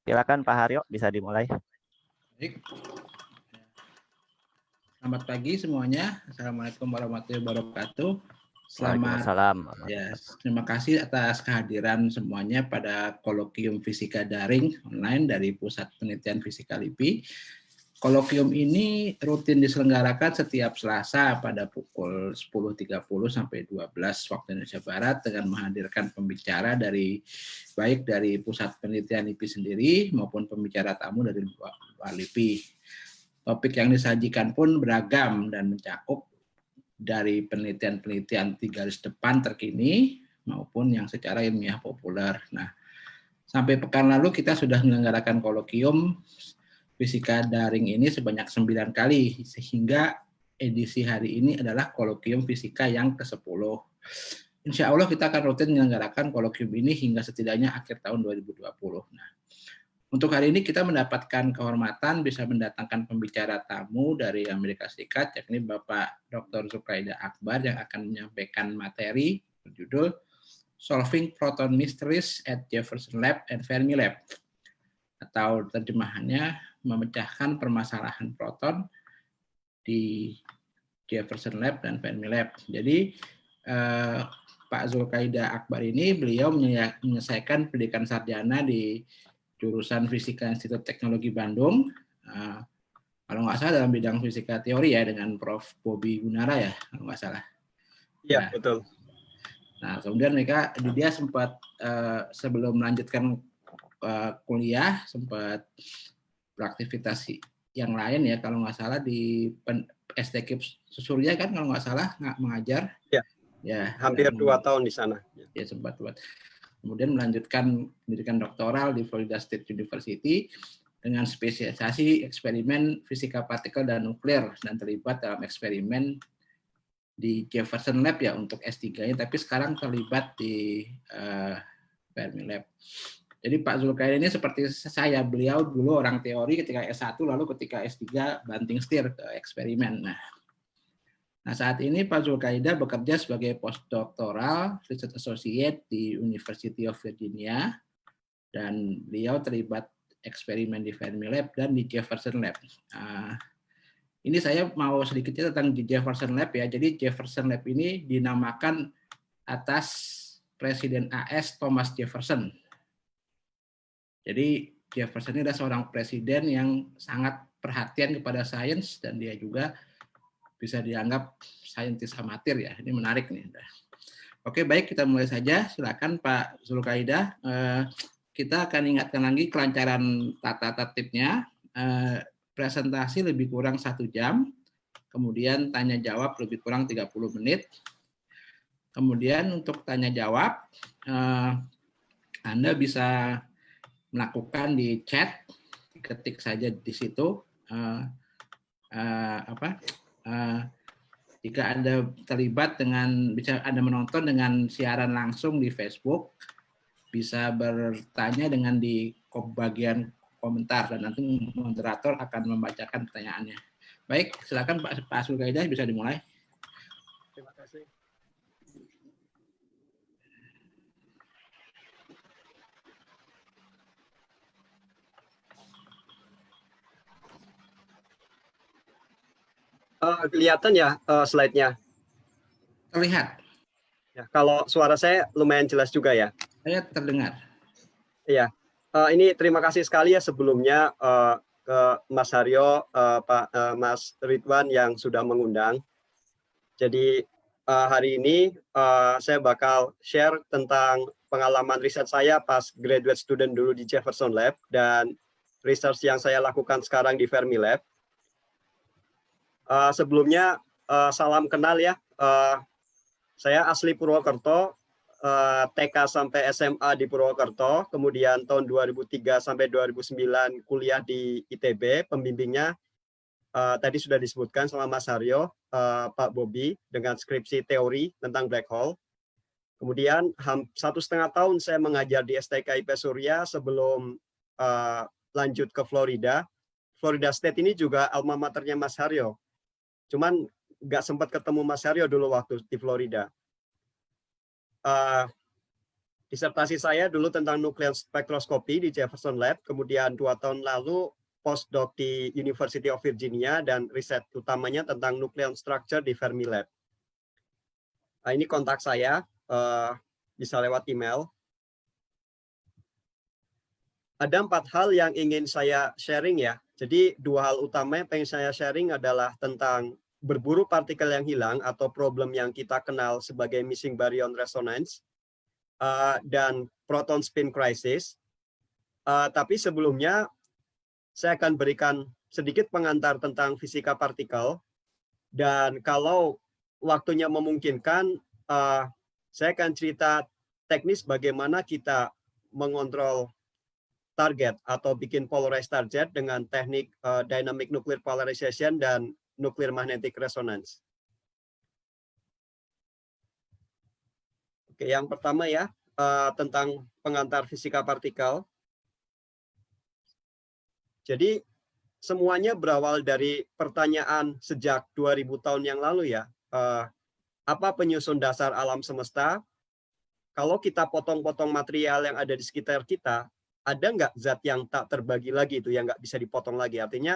Silakan Pak Haryo, bisa dimulai. Baik. Selamat pagi semuanya. Assalamualaikum warahmatullahi wabarakatuh. Terima kasih atas kehadiran semuanya pada Kolokium Fisika Daring online dari Pusat Penelitian Fisika LIPI. Kolokium ini rutin diselenggarakan setiap Selasa pada pukul 10.30 sampai 12 waktu Indonesia Barat dengan menghadirkan pembicara baik dari Pusat Penelitian LIPI sendiri maupun pembicara tamu dari luar LIPI. Topik yang disajikan pun beragam dan mencakup dari penelitian-penelitian 3 garis depan terkini maupun yang secara ilmiah populer. Nah, sampai pekan lalu kita sudah menyelenggarakan kolokium fisika daring ini sebanyak 9 kali, sehingga edisi hari ini adalah kolokium fisika yang ke-10. Insya Allah kita akan rutin menyelenggarakan kolokium ini hingga setidaknya akhir tahun 2020. Nah, untuk hari ini kita mendapatkan kehormatan bisa mendatangkan pembicara tamu dari Amerika Serikat, yakni Bapak Dr. Zulkaidah Akbar yang akan menyampaikan materi berjudul Solving Proton Mysteries at Jefferson Lab and Fermi Lab, atau terjemahannya memecahkan permasalahan proton di Jefferson Lab dan Fermi Lab. Jadi Pak Zulkaidah Akbar ini beliau menyelesaikan pendidikan sarjana di jurusan Fisika Institut Teknologi Bandung, kalau nggak salah dalam bidang fisika teori ya, dengan Prof. Bobi Gunara ya, kalau nggak salah. Iya, betul. Nah, kemudian dia sempat sebelum melanjutkan kuliah sempat beraktivitas yang lain ya, kalau nggak salah di STKIP Surya kan, kalau nggak salah mengajar. Ya, hampir 2 tahun di sana. Ya, sempat buat. Kemudian melanjutkan pendidikan doktoral di Florida State University dengan spesialisasi eksperimen fisika partikel dan nuklir dan terlibat dalam eksperimen di Jefferson Lab ya untuk S3-nya, tapi sekarang terlibat di Fermi Lab. Jadi Pak Zulkaidah ini seperti saya, beliau dulu orang teori ketika S1, lalu ketika S3 banting setir ke eksperimen. Nah, saat ini Pak Zulkaidah bekerja sebagai postdoctoral research associate di University of Virginia, dan beliau terlibat eksperimen di Fermi Lab dan di Jefferson Lab. Ini saya mau sedikitnya tentang di Jefferson Lab ya. Jadi Jefferson Lab ini dinamakan atas Presiden AS Thomas Jefferson. Jadi Jefferson ini adalah seorang presiden yang sangat perhatian kepada sains, dan dia juga bisa dianggap saintis amatir ya. Ini menarik nih. Oke, baik, kita mulai saja. Silakan Pak Zulkaidah. Kita akan ingatkan lagi kelancaran tata tertibnya. Presentasi lebih kurang 1 jam. Kemudian tanya jawab lebih kurang 30 menit. Kemudian untuk tanya jawab, Anda bisa melakukan di chat, ketik saja di situ. Jika Anda terlibat bisa Anda menonton dengan siaran langsung di Facebook, bisa bertanya dengan di bagian komentar, dan nanti moderator akan membacakan pertanyaannya. Baik, silakan Pak Zulkaidah, bisa dimulai. Terima kasih. Kelihatan ya slide-nya? Terlihat. Ya, kalau suara saya lumayan jelas juga ya? Saya terdengar. Iya. Ini terima kasih sekali ya sebelumnya ke Mas Haryo, Mas Ridwan yang sudah mengundang. Jadi hari ini saya bakal share tentang pengalaman riset saya pas graduate student dulu di Jefferson Lab dan research yang saya lakukan sekarang di Fermi Lab. Sebelumnya salam kenal ya, saya asli Purwokerto, TK sampai SMA di Purwokerto, kemudian tahun 2003 sampai 2009 kuliah di ITB, pembimbingnya tadi sudah disebutkan sama Mas Haryo, Pak Bobi, dengan skripsi teori tentang black hole. Kemudian 1,5 tahun saya mengajar di STK IP Surya sebelum lanjut ke Florida. Florida State ini juga alma maternya Mas Haryo. Cuman nggak sempat ketemu Mas Haryo dulu waktu di Florida. Disertasi saya dulu tentang nuklear spektroskopi di Jefferson Lab, kemudian 2 tahun lalu postdoc di University of Virginia, dan riset utamanya tentang nuclear structure di Fermilab. Nah, ini kontak saya, bisa lewat email. Ada 4 hal yang ingin saya sharing ya. Jadi 2 hal utama yang pengen saya sharing adalah tentang berburu partikel yang hilang atau problem yang kita kenal sebagai missing baryon resonance, dan proton spin crisis. Tapi sebelumnya saya akan berikan sedikit pengantar tentang fisika partikel, dan kalau waktunya memungkinkan, saya akan cerita teknis bagaimana kita mengontrol target atau bikin polarized target dengan teknik dynamic nuclear polarization dan nuclear magnetic resonance. Oke, yang pertama ya, tentang pengantar fisika partikel. Jadi semuanya berawal dari pertanyaan sejak 2000 tahun yang lalu ya. Apa penyusun dasar alam semesta? Kalau kita potong-potong material yang ada di sekitar kita, ada nggak zat yang tak terbagi lagi itu, yang nggak bisa dipotong lagi? Artinya,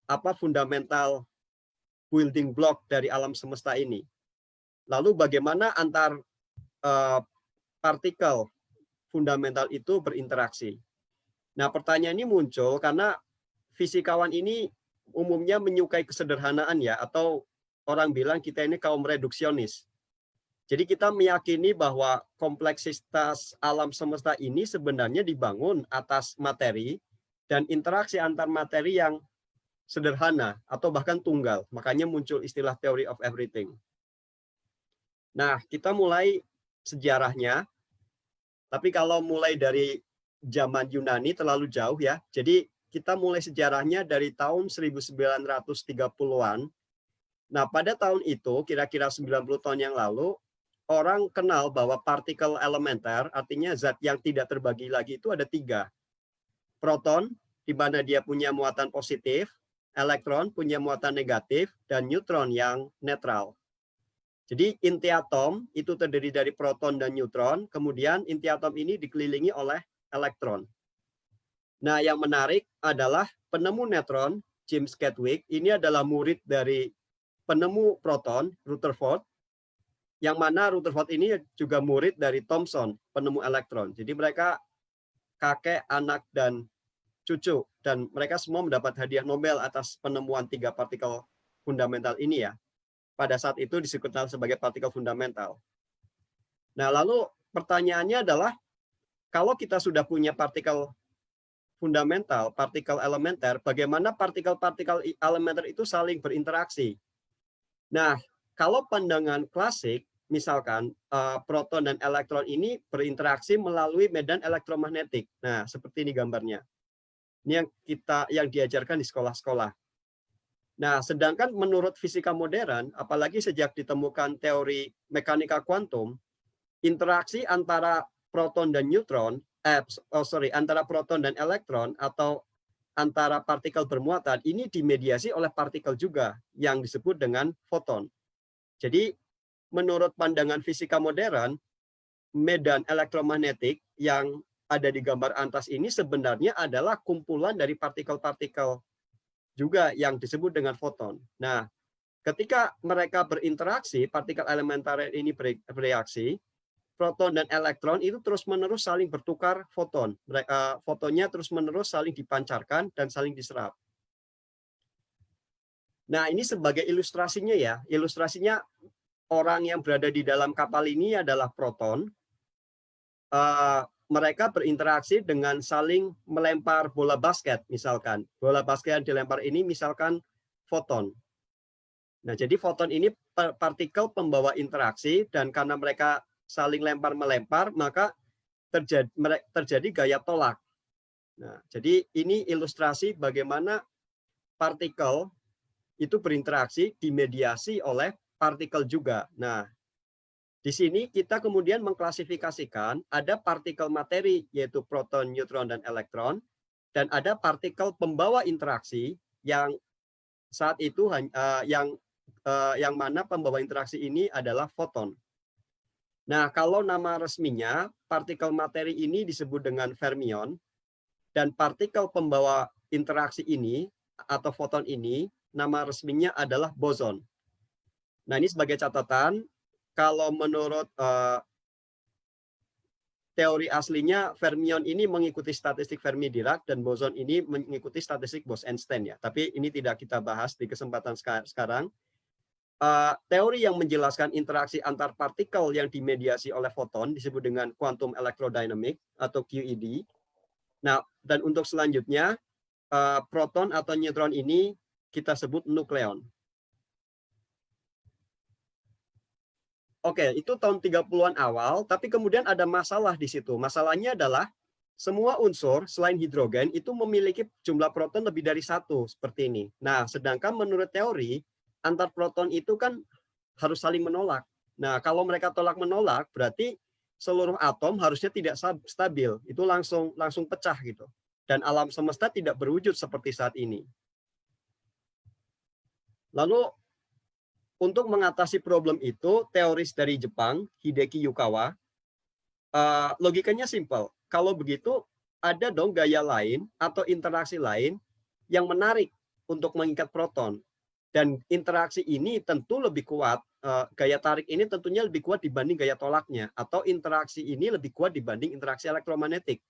apa fundamental building block dari alam semesta ini? Lalu bagaimana antar partikel fundamental itu berinteraksi? Nah, pertanyaan ini muncul karena fisikawan ini umumnya menyukai kesederhanaan ya, atau orang bilang kita ini kaum reduksionis. Jadi kita meyakini bahwa kompleksitas alam semesta ini sebenarnya dibangun atas materi dan interaksi antar materi yang sederhana atau bahkan tunggal. Makanya muncul istilah theory of everything. Nah, kita mulai sejarahnya. Tapi kalau mulai dari zaman Yunani terlalu jauh ya. Jadi kita mulai sejarahnya dari tahun 1930-an. Nah, pada tahun itu, kira-kira 90 tahun yang lalu, orang kenal bahwa partikel elementer, artinya zat yang tidak terbagi lagi itu ada 3. Proton, di mana dia punya muatan positif, elektron punya muatan negatif, dan neutron yang netral. Jadi inti atom itu terdiri dari proton dan neutron, kemudian inti atom ini dikelilingi oleh elektron. Nah, yang menarik adalah penemu neutron, James Chadwick, ini adalah murid dari penemu proton, Rutherford, yang mana Rutherford ini juga murid dari Thomson, penemu elektron. Jadi mereka kakek, anak, dan cucu, dan mereka semua mendapat hadiah Nobel atas penemuan 3 partikel fundamental ini ya. Pada saat itu disebut sebagai partikel fundamental. Nah, lalu pertanyaannya adalah, kalau kita sudah punya partikel fundamental, partikel elementer, bagaimana partikel-partikel elementer itu saling berinteraksi? Nah, kalau pandangan klasik, misalkan proton dan elektron ini berinteraksi melalui medan elektromagnetik. Nah, seperti ini gambarnya. Ini yang diajarkan di sekolah-sekolah. Nah, sedangkan menurut fisika modern, apalagi sejak ditemukan teori mekanika kuantum, interaksi antara proton dan neutron, antara proton dan elektron atau antara partikel bermuatan ini dimediasi oleh partikel juga yang disebut dengan foton. Jadi, menurut pandangan fisika modern, medan elektromagnetik yang ada di gambar atas ini sebenarnya adalah kumpulan dari partikel-partikel juga yang disebut dengan foton. Nah, ketika mereka berinteraksi, partikel elementer ini bereaksi, proton dan elektron itu terus-menerus saling bertukar foton. Fotonnya terus-menerus saling dipancarkan dan saling diserap. Nah, ini sebagai ilustrasinya ya. Ilustrasinya, orang yang berada di dalam kapal ini adalah proton. Mereka berinteraksi dengan saling melempar bola basket, misalkan. Bola basket yang dilempar ini misalkan foton. Nah, jadi foton ini partikel pembawa interaksi, dan karena mereka saling lempar-melempar, maka terjadi gaya tolak. Nah, jadi ini ilustrasi bagaimana partikel itu berinteraksi dimediasi oleh partikel juga. Nah, di sini kita kemudian mengklasifikasikan ada partikel materi, yaitu proton, neutron, dan elektron, dan ada partikel pembawa interaksi yang saat itu yang mana pembawa interaksi ini adalah foton. Nah, kalau nama resminya, partikel materi ini disebut dengan fermion, dan partikel pembawa interaksi ini, atau foton ini, nama resminya adalah boson. Nah, ini sebagai catatan, kalau menurut teori aslinya, fermion ini mengikuti statistik Fermi-Dirac, dan boson ini mengikuti statistik Bose-Einstein. Ya. Tapi ini tidak kita bahas di kesempatan sekarang. Teori yang menjelaskan interaksi antar partikel yang dimediasi oleh foton disebut dengan quantum electrodynamic atau QED. Nah, dan untuk selanjutnya, proton atau neutron ini kita sebut nukleon. Oke, itu tahun 30-an awal, tapi kemudian ada masalah di situ. Masalahnya adalah semua unsur selain hidrogen itu memiliki jumlah proton lebih dari 1, seperti ini. Nah, sedangkan menurut teori, antar proton itu kan harus saling menolak. Nah, kalau mereka tolak-menolak, berarti seluruh atom harusnya tidak stabil. Itu langsung pecah gitu. Dan alam semesta tidak berwujud seperti saat ini. Lalu, untuk mengatasi problem itu, teoris dari Jepang, Hideki Yukawa, logikanya simpel. Kalau begitu, ada dong gaya lain atau interaksi lain yang menarik untuk mengikat proton. Dan interaksi ini tentu lebih kuat, gaya tarik ini tentunya lebih kuat dibanding gaya tolaknya, atau interaksi ini lebih kuat dibanding interaksi elektromagnetik.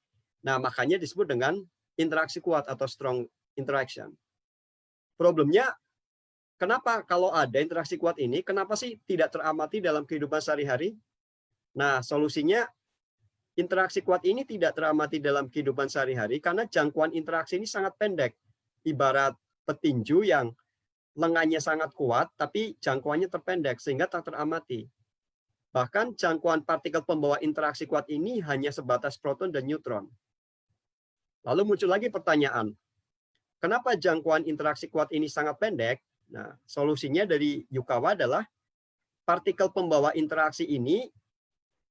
Nah, makanya disebut dengan interaksi kuat atau strong interaction. Problemnya, kenapa kalau ada interaksi kuat ini, kenapa sih tidak teramati dalam kehidupan sehari-hari? Nah, solusinya, interaksi kuat ini tidak teramati dalam kehidupan sehari-hari karena jangkauan interaksi ini sangat pendek. Ibarat petinju yang lengannya sangat kuat, tapi jangkauannya terpendek, sehingga tak teramati. Bahkan jangkauan partikel pembawa interaksi kuat ini hanya sebatas proton dan neutron. Lalu muncul lagi pertanyaan, kenapa jangkauan interaksi kuat ini sangat pendek? Nah, solusinya dari Yukawa adalah partikel pembawa interaksi ini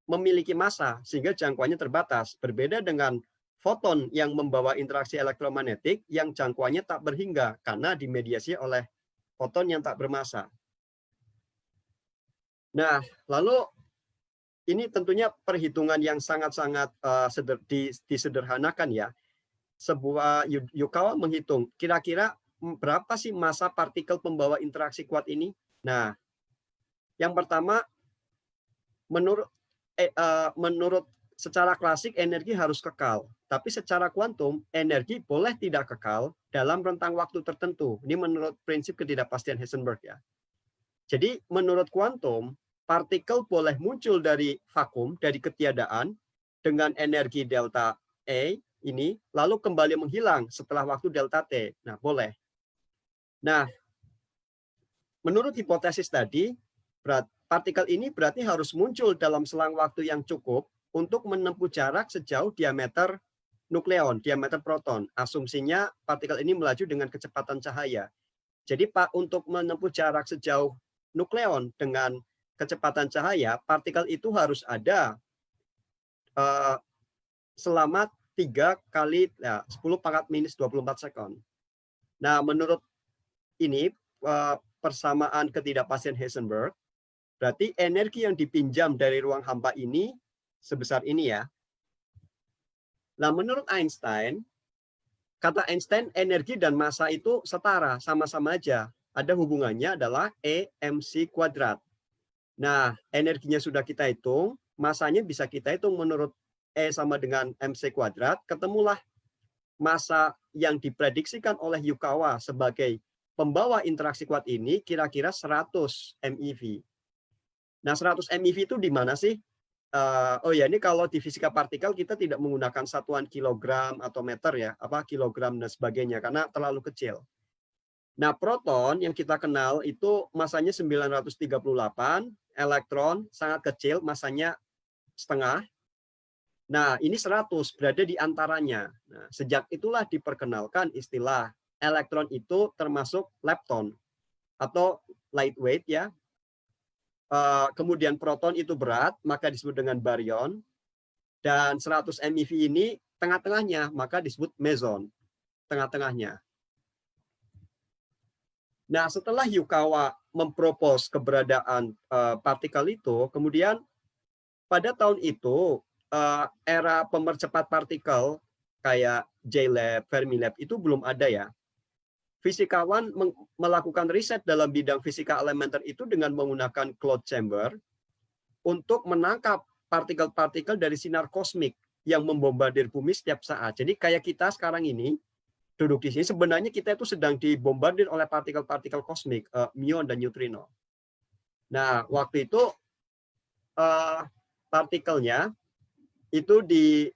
memiliki massa, sehingga jangkauannya terbatas. Berbeda dengan foton yang membawa interaksi elektromagnetik yang jangkauannya tak berhingga, karena dimediasi oleh foton yang tak bermassa. Nah, lalu ini tentunya perhitungan yang sangat-sangat disederhanakan ya. Sebuah Yukawa menghitung kira-kira berapa sih massa partikel pembawa interaksi kuat ini. Nah, yang pertama, menurut secara klasik energi harus kekal. Tapi secara kuantum, energi boleh tidak kekal dalam rentang waktu tertentu. Ini menurut prinsip ketidakpastian Heisenberg ya. Jadi menurut kuantum, partikel boleh muncul dari vakum, dari ketiadaan, dengan energi delta E ini, lalu kembali menghilang setelah waktu delta T. Nah, boleh. Nah, menurut hipotesis tadi, partikel ini berarti harus muncul dalam selang waktu yang cukup untuk menempuh jarak sejauh diameter nukleon, diameter proton. Asumsinya partikel ini melaju dengan kecepatan cahaya. Jadi untuk menempuh jarak sejauh nukleon dengan kecepatan cahaya, partikel itu harus ada selama 3 kali 10 pangkat minus 24 sekon. Nah, menurut ini persamaan ketidakpastian Heisenberg, berarti energi yang dipinjam dari ruang hampa ini sebesar ini ya. Nah, menurut Einstein, kata Einstein, energi dan massa itu setara, sama-sama aja. Ada hubungannya adalah E mc kuadrat. Nah, energinya sudah kita hitung, massanya bisa kita hitung menurut E sama dengan mc kuadrat, ketemulah massa yang diprediksikan oleh Yukawa sebagai pembawa interaksi kuat ini kira-kira 100 MeV. Nah, 100 MeV itu di mana sih? Oh ya, ini kalau di fisika partikel kita tidak menggunakan satuan kilogram atau meter ya, kilogram dan sebagainya karena terlalu kecil. Nah, proton yang kita kenal itu masanya 938, elektron sangat kecil, masanya setengah. Nah, ini 100 berada di antaranya. Nah, sejak itulah diperkenalkan istilah elektron itu termasuk lepton atau lightweight ya. Kemudian proton itu berat, maka disebut dengan baryon. Dan 100 MeV ini tengah-tengahnya, maka disebut meson, tengah-tengahnya. Nah, setelah Yukawa mempropos keberadaan partikel itu, kemudian pada tahun itu era pemercepat partikel kayak JLab, Fermilab itu belum ada ya. Fisikawan melakukan riset dalam bidang fisika elementer itu dengan menggunakan cloud chamber untuk menangkap partikel-partikel dari sinar kosmik yang membombardir bumi setiap saat. Jadi kayak kita sekarang ini duduk di sini, sebenarnya kita itu sedang dibombardir oleh partikel-partikel kosmik, muon dan neutrino. Nah, waktu itu partikelnya itu di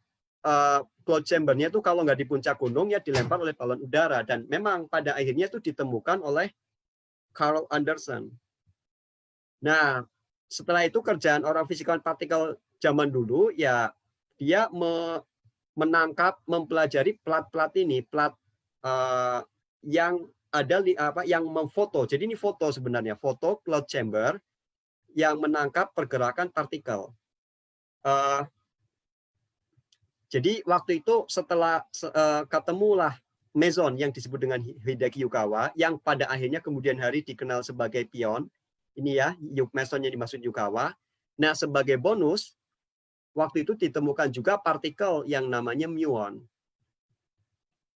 cloud chamber-nya itu kalau nggak di puncak gunung ya dilempar oleh balon udara, dan memang pada akhirnya itu ditemukan oleh Carl Anderson. Nah, setelah itu kerjaan orang fisikawan partikel zaman dulu ya dia menangkap, mempelajari plat-plat ini, plat yang ada yang memfoto. Jadi ini foto sebenarnya, foto cloud chamber yang menangkap pergerakan partikel. Jadi waktu itu setelah ketemulah meson yang disebut dengan Hideki Yukawa, yang pada akhirnya kemudian hari dikenal sebagai pion. Ini ya, meson yang dimaksud Yukawa. Nah, sebagai bonus, waktu itu ditemukan juga partikel yang namanya muon.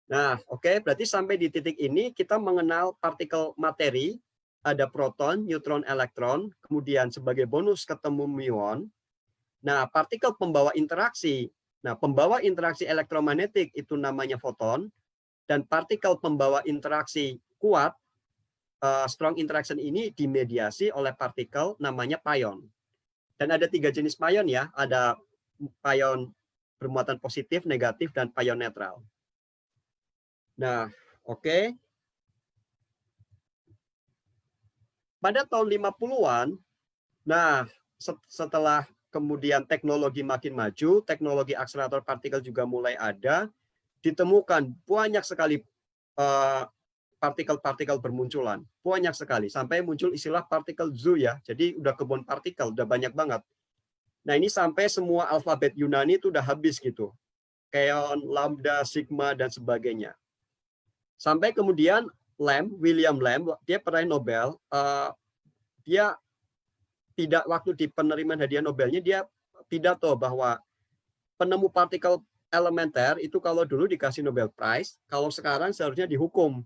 Nah, oke, berarti sampai di titik ini kita mengenal partikel materi, ada proton, neutron, elektron, kemudian sebagai bonus ketemu muon. Nah, partikel pembawa interaksi. Nah, pembawa interaksi elektromagnetik itu namanya foton, dan partikel pembawa interaksi kuat, strong interaction ini dimediasi oleh partikel namanya pion. Dan ada 3 jenis pion ya, ada pion bermuatan positif, negatif, dan pion netral. Nah, oke. Pada tahun 50-an, nah setelah kemudian teknologi makin maju, teknologi akselerator partikel juga mulai ada, ditemukan banyak sekali partikel-partikel bermunculan, banyak sekali, sampai muncul istilah partikel zoo ya, jadi udah kebun partikel, udah banyak banget. Nah ini sampai semua alfabet Yunani itu udah habis gitu, kaon, lambda, sigma, dan sebagainya. Sampai kemudian William Lamb, dia peraih Nobel, dia tidak, waktu di penerimaan hadiah Nobelnya dia pidato bahwa penemu partikel elementer itu kalau dulu dikasih Nobel Prize, kalau sekarang seharusnya dihukum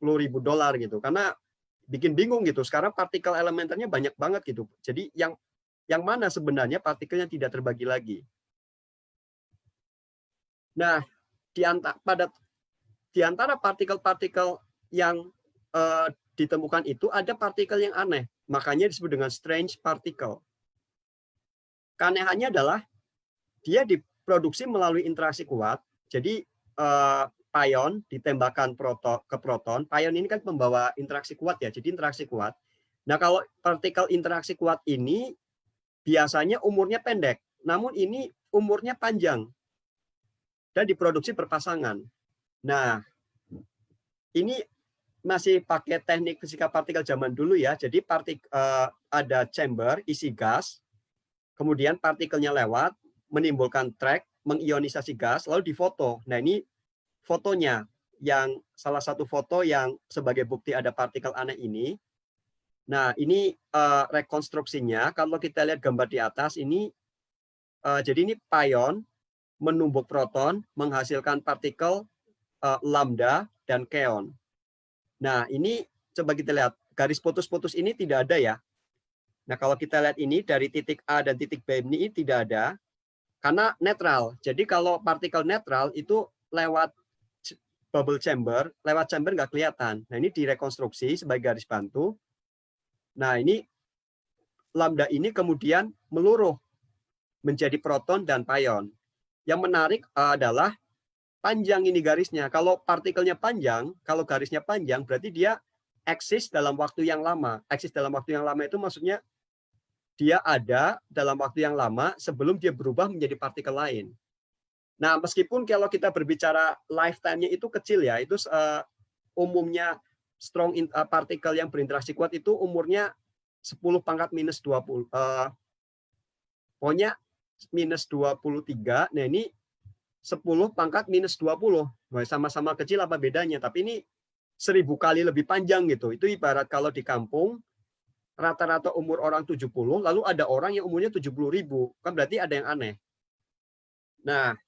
$10.000 gitu, karena bikin bingung gitu. Sekarang partikel elementernya banyak banget gitu. Jadi yang mana sebenarnya partikelnya tidak terbagi lagi. Nah, di antara partikel-partikel yang ditemukan itu ada partikel yang aneh. Makanya disebut dengan strange particle. Keanehannya adalah dia diproduksi melalui interaksi kuat. Jadi pion ditembakkan ke proton. Pion ini kan membawa interaksi kuat ya, jadi interaksi kuat. Nah, kalau partikel interaksi kuat ini biasanya umurnya pendek, namun ini umurnya panjang dan diproduksi berpasangan. Nah, ini masih pakai teknik fisika partikel zaman dulu ya. Jadi ada chamber isi gas, kemudian partikelnya lewat, menimbulkan track, mengionisasi gas, lalu difoto. Nah ini fotonya, yang salah satu foto yang sebagai bukti ada partikel aneh ini. Nah ini rekonstruksinya, kalau kita lihat gambar di atas ini, jadi ini pion menumbuk proton, menghasilkan partikel lambda dan keon. Nah, ini coba kita lihat, garis putus-putus ini tidak ada ya. Nah, kalau kita lihat ini dari titik A dan titik B ini tidak ada, karena netral. Jadi kalau partikel netral itu lewat bubble chamber, lewat chamber nggak kelihatan. Nah, ini direkonstruksi sebagai garis bantu. Nah, ini lambda ini kemudian meluruh menjadi proton dan pion. Yang menarik adalah panjang ini garisnya. Kalau partikelnya panjang, kalau garisnya panjang, berarti dia eksis dalam waktu yang lama. Eksis dalam waktu yang lama itu maksudnya dia ada dalam waktu yang lama sebelum dia berubah menjadi partikel lain. Nah, meskipun kalau kita berbicara lifetime-nya itu kecil ya, itu umumnya strong partikel yang berinteraksi kuat itu umurnya 10⁻⁻20. Pokoknya minus 23. Nah, ini 10⁻⁻20. Sama-sama kecil apa bedanya, tapi ini 1000 kali lebih panjang gitu. Itu ibarat kalau di kampung rata-rata umur orang 70, lalu ada orang yang umurnya 70.000, kan berarti ada yang aneh. Nah,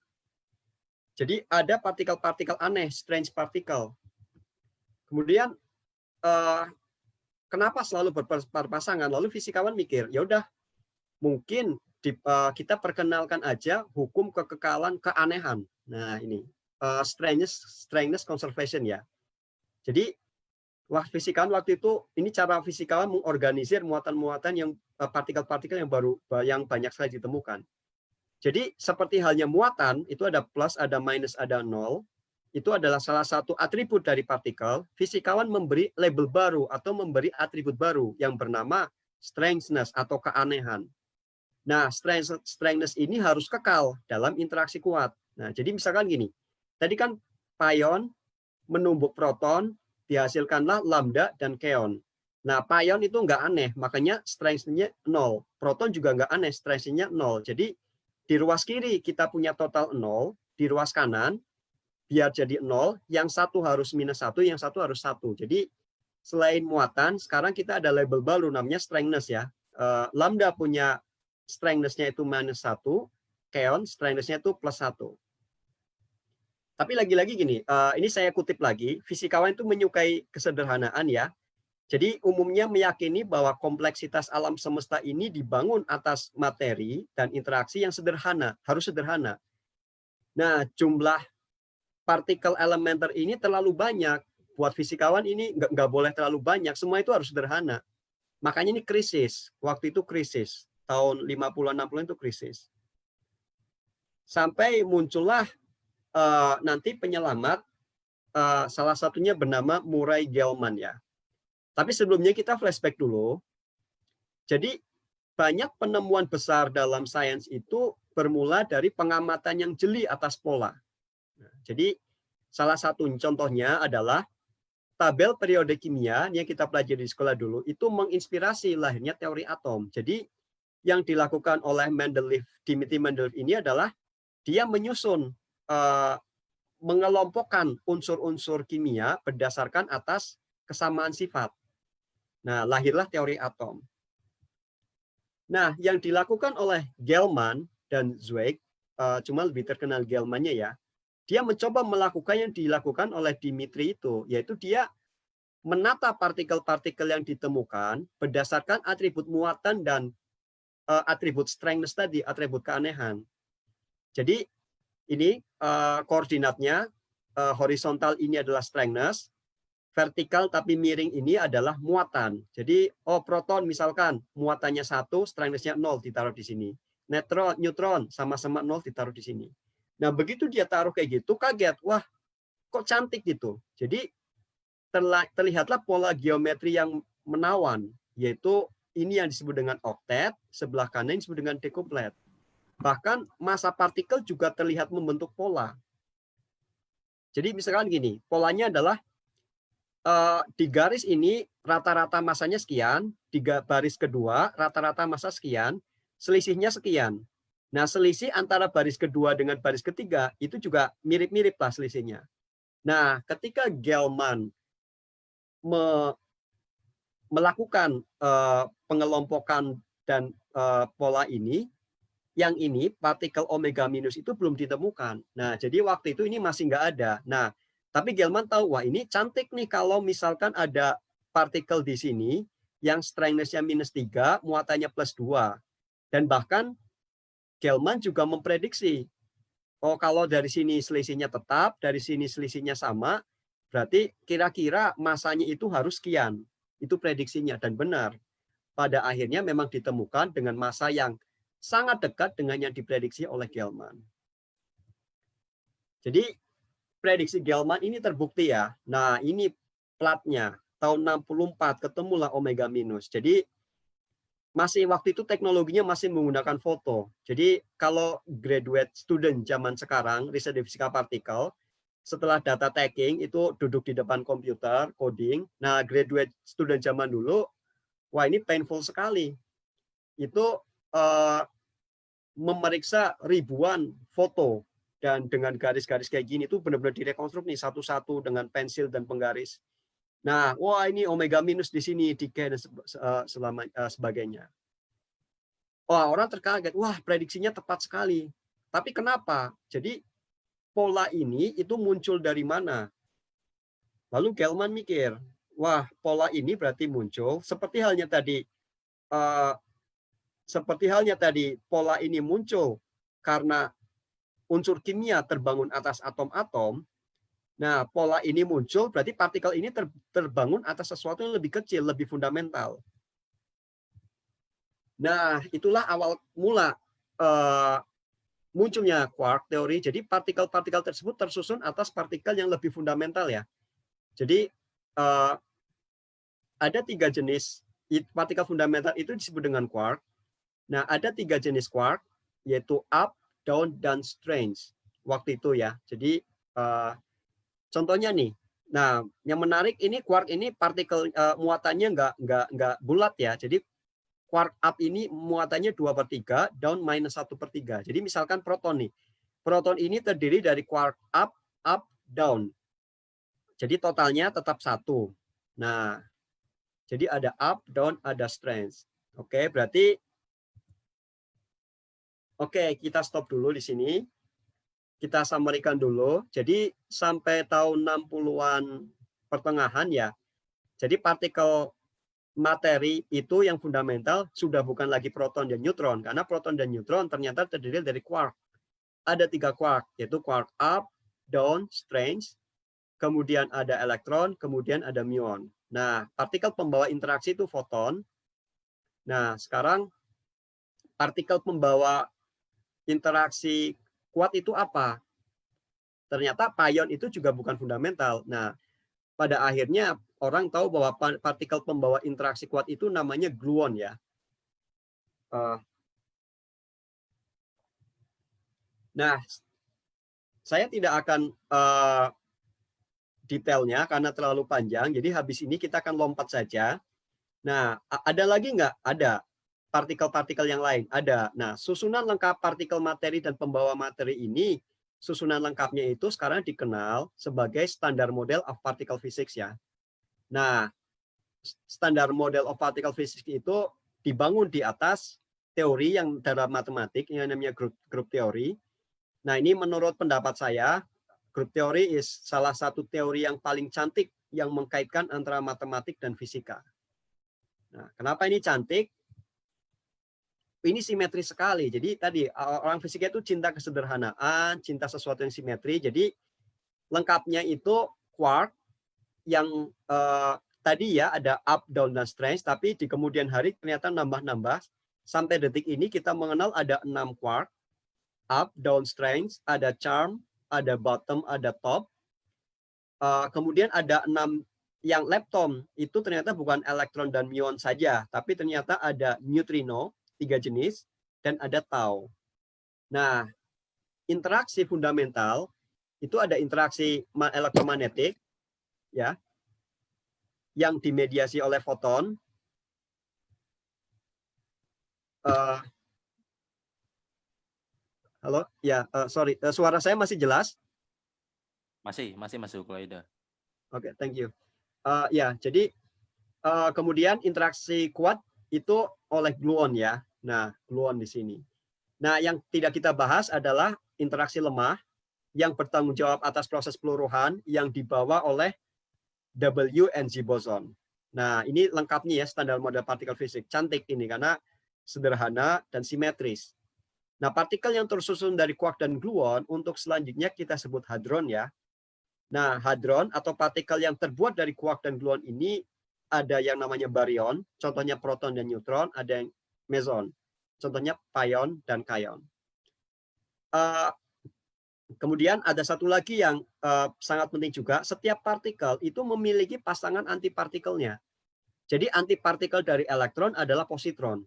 jadi ada partikel-partikel aneh, strange particle. Kemudian kenapa selalu berpasangan? Lalu fisikawan mikir, ya udah mungkin kita perkenalkan aja hukum kekekalan keanehan. Nah, ini strangeness conservation ya. Jadi fisikawan waktu itu, ini cara fisikawan mengorganisir muatan-muatan yang partikel-partikel yang banyak sekali ditemukan. Jadi seperti halnya muatan, itu ada plus, ada minus, ada nol. Itu adalah salah satu atribut dari partikel. Fisikawan memberi label baru atau memberi atribut baru yang bernama strangeness atau keanehan. Nah, strangeness ini harus kekal dalam interaksi kuat. Nah, jadi misalkan gini, tadi kan pion menumbuk proton, dihasilkanlah lambda dan keon. Nah, pion itu nggak aneh, makanya strength-nya 0. Proton juga nggak aneh, strength-nya 0. Jadi, di ruas kiri kita punya total 0, di ruas kanan, biar jadi 0, yang satu harus minus 1, yang satu harus 1. Jadi, selain muatan, sekarang kita ada label baru namanya strangeness ya. Lambda punya strangeness-nya itu minus 1, keon strangeness-nya itu plus 1. Tapi lagi-lagi gini, ini saya kutip lagi, fisikawan itu menyukai kesederhanaan ya. Jadi umumnya meyakini bahwa kompleksitas alam semesta ini dibangun atas materi dan interaksi yang sederhana, harus sederhana. Nah, jumlah partikel elementer ini terlalu banyak. Buat fisikawan ini nggak boleh terlalu banyak, semua itu harus sederhana. Makanya ini krisis, waktu itu krisis. Tahun 50-60 itu krisis. Sampai muncullah nanti penyelamat, salah satunya bernama Murray Gell-Mann ya. Tapi sebelumnya kita flashback dulu. Jadi banyak penemuan besar dalam sains itu bermula dari pengamatan yang jeli atas pola. Nah, jadi salah satu contohnya adalah tabel periode kimia yang kita pelajari di sekolah dulu itu menginspirasi lahirnya teori atom. Jadi yang dilakukan oleh Dimitri Mendeleev ini adalah dia menyusun mengelompokkan unsur-unsur kimia berdasarkan atas kesamaan sifat. Nah, lahirlah teori atom. Nah, yang dilakukan oleh Gell-Mann dan Zweig, cuma lebih terkenal Gell-Mann-nya ya, dia mencoba melakukan yang dilakukan oleh Dimitri itu, yaitu dia menata partikel-partikel yang ditemukan berdasarkan atribut muatan dan atribut strangeness tadi, atribut keanehan. Jadi, ini koordinatnya, horizontal ini adalah strangeness, vertikal tapi miring ini adalah muatan. Jadi, proton misalkan muatannya 1, strangeness-nya 0 ditaruh di sini. Neutron sama-sama 0 ditaruh di sini. Nah, begitu dia taruh kayak gitu, kaget. Wah, kok cantik gitu. Jadi, terlihatlah pola geometri yang menawan, yaitu ini yang disebut dengan oktet, sebelah kanan yang disebut dengan dekuplet. Bahkan massa partikel juga terlihat membentuk pola. Jadi misalkan gini, polanya adalah di garis ini rata-rata massanya sekian, di baris kedua rata-rata massa sekian, selisihnya sekian. Nah, selisih antara baris kedua dengan baris ketiga itu juga mirip-mirip lah selisihnya. Nah, ketika Gell-Mann melakukan pengelompokan dan pola ini, yang ini partikel omega minus itu belum ditemukan. Nah, jadi waktu itu ini masih nggak ada. Nah, tapi Gell-Mann tahu, wah ini cantik nih kalau misalkan ada partikel di sini yang strangeness-nya minus 3, muatannya plus 2. Dan bahkan Gell-Mann juga memprediksi, kalau dari sini selisihnya tetap, dari sini selisihnya sama, berarti kira-kira masanya itu harus sekian. Itu prediksinya, dan benar. Pada akhirnya memang ditemukan dengan massa yang sangat dekat dengan yang diprediksi oleh Gell-Mann. Jadi, prediksi Gell-Mann ini terbukti ya. Nah, ini platnya. Tahun 64 ketemulah omega minus. Jadi, masih waktu itu teknologinya masih menggunakan foto. Jadi, kalau graduate student zaman sekarang, riset di fisika partikel, setelah data tagging itu duduk di depan komputer, coding. Nah, graduate student zaman dulu, wah ini painful sekali. Itu memeriksa ribuan foto dan dengan garis-garis kayak gini itu benar-benar direkonstruk nih satu-satu dengan pensil dan penggaris. Nah, wah ini omega minus di sini, decay dan sebagainya. Wah, orang terkaget, wah prediksinya tepat sekali. Tapi kenapa? Jadi pola ini itu muncul dari mana? Lalu Gelman mikir, wah pola ini berarti muncul seperti halnya tadi, pola ini muncul karena unsur kimia terbangun atas atom-atom. Nah, pola ini muncul berarti partikel ini terbangun atas sesuatu yang lebih kecil, lebih fundamental. Nah, itulah awal mula munculnya quark teori. Jadi partikel-partikel tersebut tersusun atas partikel yang lebih fundamental ya. Jadi ada 3 jenis partikel fundamental itu disebut dengan quark. Nah, ada 3 jenis quark, yaitu up, down, dan strange waktu itu ya. Jadi contohnya nih. Nah, yang menarik ini quark ini partikel muatannya nggak bulat ya. Jadi quark up ini muatannya 2/3, down -1/3. Jadi misalkan proton nih. Proton ini terdiri dari quark up, down. Jadi totalnya tetap 1. Nah, jadi ada up, down, ada strange. Oke, berarti kita stop dulu di sini. Kita summary-kan dulu. Jadi sampai tahun 60-an pertengahan ya. Jadi partikel materi itu yang fundamental sudah bukan lagi proton dan neutron, karena proton dan neutron ternyata terdiri dari quark. Ada 3 quark, yaitu quark up, down, strange, kemudian ada elektron, kemudian ada muon. Nah, partikel pembawa interaksi itu foton. Nah, sekarang partikel pembawa interaksi kuat itu apa? Ternyata pion itu juga bukan fundamental. Nah, pada akhirnya orang tahu bahwa partikel pembawa interaksi kuat itu namanya gluon ya. Nah, saya tidak akan detailnya karena terlalu panjang. Jadi habis ini kita akan lompat saja. Nah, ada lagi nggak? Ada. Partikel-partikel yang lain? Ada. Nah, susunan lengkap partikel materi dan pembawa materi ini, susunan lengkapnya itu sekarang dikenal sebagai standar model of particle physics ya. Nah, standar model of particle physics itu dibangun di atas teori yang dalam matematik yang namanya group teori. Nah, ini menurut pendapat saya, group teori is salah satu teori yang paling cantik yang mengkaitkan antara matematik dan fisika. Nah, kenapa ini cantik? Ini simetris sekali. Jadi tadi orang fisika itu cinta kesederhanaan, cinta sesuatu yang simetri. Jadi lengkapnya itu quark yang tadi ya ada up, down, dan strange, tapi di kemudian hari ternyata nambah-nambah. Sampai detik ini kita mengenal ada 6 quark, up, down, strange, ada charm, ada bottom, ada top. Kemudian ada 6 yang lepton, itu ternyata bukan elektron dan muon saja, tapi ternyata ada neutrino, 3 jenis, dan ada tau. Nah, interaksi fundamental, itu ada interaksi elektromagnetik, ya, yang dimediasi oleh foton. Halo, ya, sorry, suara saya masih jelas? Masih masuk Laida. Oke, thank you. Ya, jadi kemudian interaksi kuat itu oleh gluon ya. Nah, gluon di sini. Nah, yang tidak kita bahas adalah interaksi lemah yang bertanggung jawab atas proses peluruhan yang dibawa oleh WNZ boson. Nah, ini lengkapnya ya standar model partikel fisik. Cantik ini karena sederhana dan simetris. Nah, partikel yang tersusun dari quark dan gluon untuk selanjutnya kita sebut hadron ya. Nah, hadron atau partikel yang terbuat dari quark dan gluon ini ada yang namanya baryon, contohnya proton dan neutron, ada yang meson, contohnya pion dan kayon. Kemudian ada satu lagi yang sangat penting juga, setiap partikel itu memiliki pasangan antipartikelnya. Jadi antipartikel dari elektron adalah positron.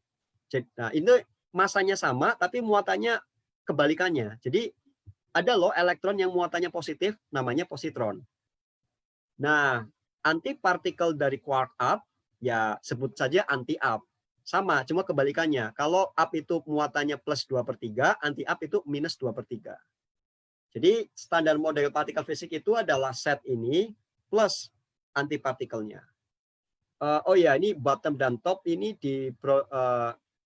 Nah, ini masanya sama tapi muatannya kebalikannya. Jadi ada loh elektron yang muatannya positif, namanya positron. Nah, antipartikel dari quark up, ya sebut saja anti-up. Sama, cuma kebalikannya. Kalau up itu muatannya plus 2/3, anti-up itu minus 2/3. Jadi standar model partikel fisik itu adalah set ini plus antipartikelnya. Oh ya, ini bottom dan top ini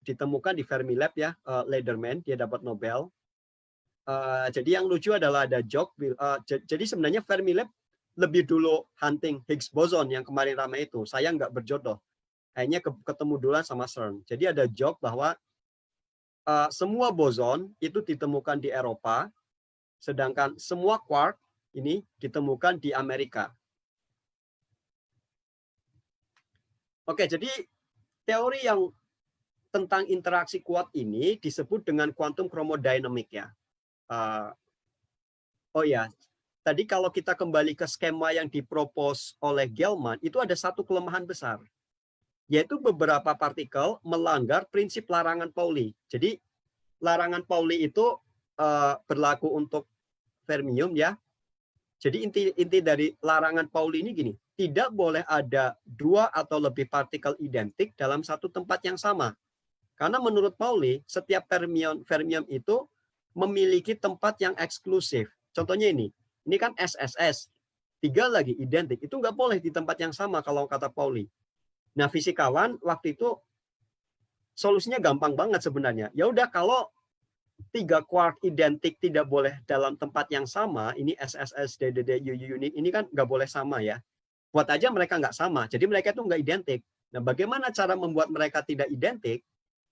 ditemukan di Fermilab ya, Lederman, dia dapat Nobel. Jadi yang lucu adalah ada joke, jadi sebenarnya Fermilab lebih dulu hunting Higgs boson yang kemarin ramai itu. Saya nggak berjodoh. Akhirnya ketemu duluan sama CERN. Jadi ada joke bahwa semua boson itu ditemukan di Eropa, sedangkan semua quark ini ditemukan di Amerika. Oke, jadi teori yang tentang interaksi kuat ini disebut dengan quantum chromodynamic ya. Oh ya, tadi kalau kita kembali ke skema yang dipropos oleh Gell-Mann, itu ada satu kelemahan besar, yaitu beberapa partikel melanggar prinsip larangan Pauli. Jadi larangan Pauli itu berlaku untuk fermium ya. Jadi inti dari larangan Pauli ini gini, tidak boleh ada dua atau lebih partikel identik dalam satu tempat yang sama. Karena menurut Pauli, setiap fermium itu memiliki tempat yang eksklusif. Contohnya ini kan SSS, 3 lagi identik, itu nggak boleh di tempat yang sama kalau kata Pauli. Nah, fisikawan waktu itu solusinya gampang banget sebenarnya. Ya udah, kalau 3 quark identik tidak boleh dalam tempat yang sama, ini SSS, DDD, UU unit, ini kan nggak boleh sama ya. Buat aja mereka nggak sama, jadi mereka itu nggak identik. Nah, bagaimana cara membuat mereka tidak identik?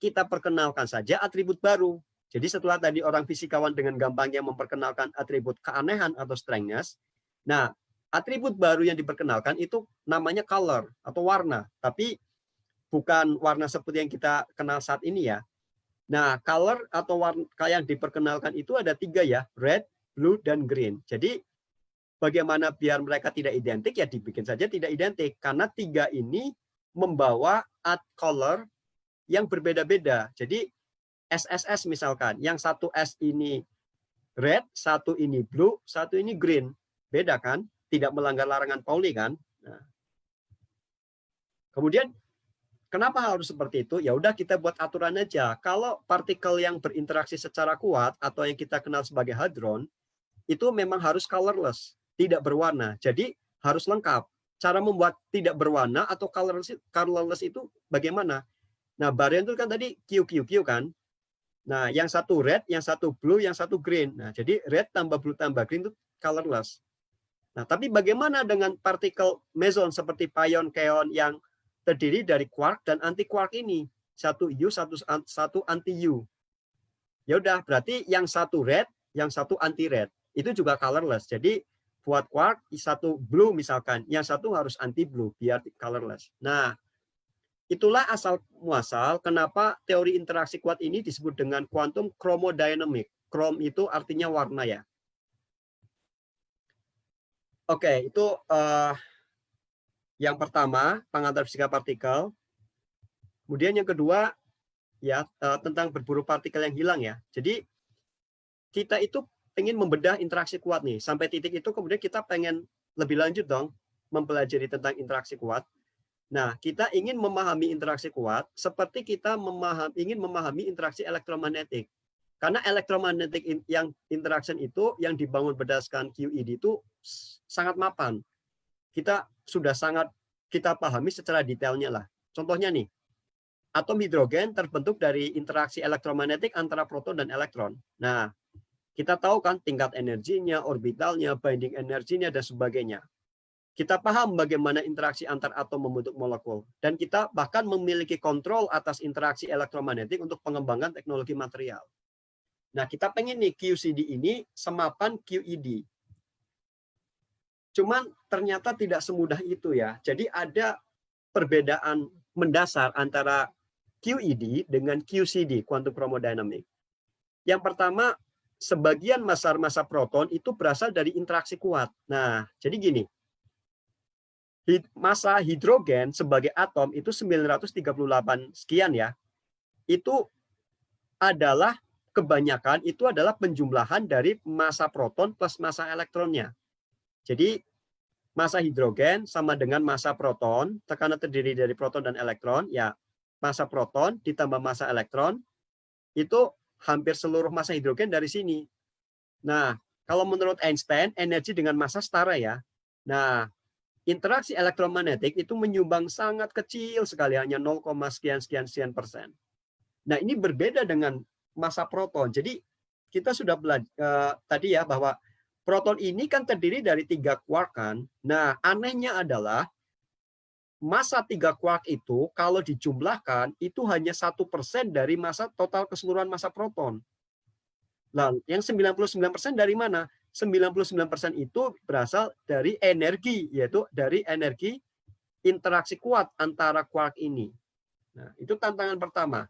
Kita perkenalkan saja atribut baru. Jadi setelah tadi orang fisikawan dengan gampangnya memperkenalkan atribut keanehan atau strangeness, nah, atribut baru yang diperkenalkan itu namanya color atau warna, tapi bukan warna seperti yang kita kenal saat ini ya. Nah, color atau warna yang diperkenalkan itu ada 3 ya, red, blue, dan green. Jadi bagaimana biar mereka tidak identik ya dibikin saja tidak identik, karena 3 ini membawa color yang berbeda-beda. Jadi SSS misalkan, yang satu S ini red, satu ini blue, satu ini green. Beda kan? Tidak melanggar larangan Pauli kan? Nah. Kemudian kenapa harus seperti itu? Ya udah, kita buat aturan aja. Kalau partikel yang berinteraksi secara kuat atau yang kita kenal sebagai hadron, itu memang harus colorless, tidak berwarna. Jadi harus lengkap. Cara membuat tidak berwarna atau colorless itu bagaimana? Nah, baryon itu kan tadi QQQ kan? Nah, yang satu red, yang satu blue, yang satu green. Nah, jadi red tambah blue tambah green itu colorless. Nah, tapi bagaimana dengan partikel meson seperti pion, kaon yang terdiri dari quark dan anti-quark ini? Satu U, satu anti-U. Ya udah, berarti yang satu red, yang satu anti-red. Itu juga colorless. Jadi buat quark, satu blue misalkan, yang satu harus anti-blue biar colorless. Nah, itulah asal muasal kenapa teori interaksi kuat ini disebut dengan quantum chromodynamic. Chrom itu artinya warna ya. Oke, itu yang pertama, pengantar fisika partikel. Kemudian yang kedua, ya tentang berburu partikel yang hilang ya. Jadi kita itu ingin membedah interaksi kuat nih. Sampai titik itu kemudian kita pengen lebih lanjut dong mempelajari tentang interaksi kuat. Nah, kita ingin memahami interaksi kuat seperti kita ingin memahami interaksi elektromagnetik. Karena elektromagnetik yang interaction itu yang dibangun berdasarkan QED itu sangat mapan. Kita sudah sangat kita pahami secara detailnya lah. Contohnya nih, atom hidrogen terbentuk dari interaksi elektromagnetik antara proton dan elektron. Nah, kita tahu kan tingkat energinya, orbitalnya, binding energinya, dan sebagainya. Kita paham bagaimana interaksi antar atom membentuk molekul. Dan kita bahkan memiliki kontrol atas interaksi elektromagnetik untuk pengembangan teknologi material. Nah, kita pengen nih QCD ini semapan QED. Cuman ternyata tidak semudah itu ya. Jadi ada perbedaan mendasar antara QED dengan QCD, quantum chromodynamic. Yang pertama, sebagian massa proton itu berasal dari interaksi kuat. Nah, jadi gini. Massa hidrogen sebagai atom itu 938 sekian ya. Itu adalah kebanyakan itu adalah penjumlahan dari massa proton plus massa elektronnya. Jadi massa hidrogen sama dengan massa proton, tekanan terdiri dari proton dan elektron, ya massa proton ditambah massa elektron, itu hampir seluruh massa hidrogen dari sini. Nah, kalau menurut Einstein, energi dengan massa setara ya. Nah, interaksi elektromagnetik itu menyumbang sangat kecil sekali, hanya 0, sekian persen. Nah, ini berbeda dengan massa proton. Jadi kita sudah belajar tadi ya bahwa proton ini kan terdiri dari 3 quark kan. Nah, anehnya adalah massa 3 quark itu kalau dijumlahkan itu hanya 1% dari massa total keseluruhan massa proton. Nah, yang 99% dari mana? 99% itu berasal dari energi, yaitu dari energi interaksi kuat antara quark ini. Nah, itu tantangan pertama.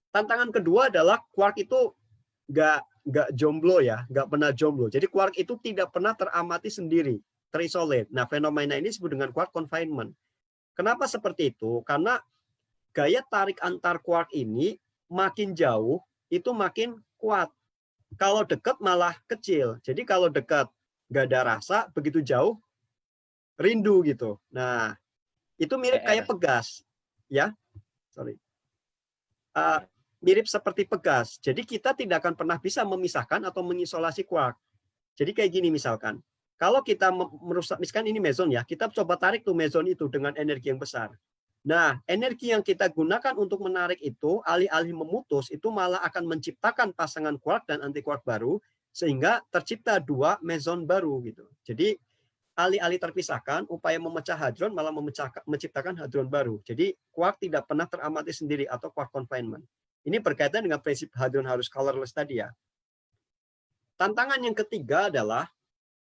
Tantangan kedua adalah quark itu nggak jomblo ya, nggak pernah jomblo. Jadi quark itu tidak pernah teramati sendiri, terisolate. Nah, fenomena ini disebut dengan quark confinement. Kenapa seperti itu? Karena gaya tarik antar quark ini makin jauh itu makin kuat. Kalau dekat malah kecil. Jadi kalau dekat nggak ada rasa, begitu jauh rindu gitu. Nah, itu mirip kayak pegas, ya. Sorry. Mirip seperti pegas. Jadi kita tidak akan pernah bisa memisahkan atau mengisolasi quark. Jadi kayak gini misalkan. Kalau kita merusak, misalkan ini meson ya, kita coba tarik tuh meson itu dengan energi yang besar. Nah, energi yang kita gunakan untuk menarik itu, alih-alih memutus, itu malah akan menciptakan pasangan quark dan anti-quark baru, sehingga tercipta 2 meson baru gitu. Jadi alih-alih terpisahkan, upaya memecah hadron malah menciptakan hadron baru. Jadi quark tidak pernah teramati sendiri atau quark confinement. Ini berkaitan dengan prinsip hadron harus colorless tadi ya. Tantangan yang ketiga adalah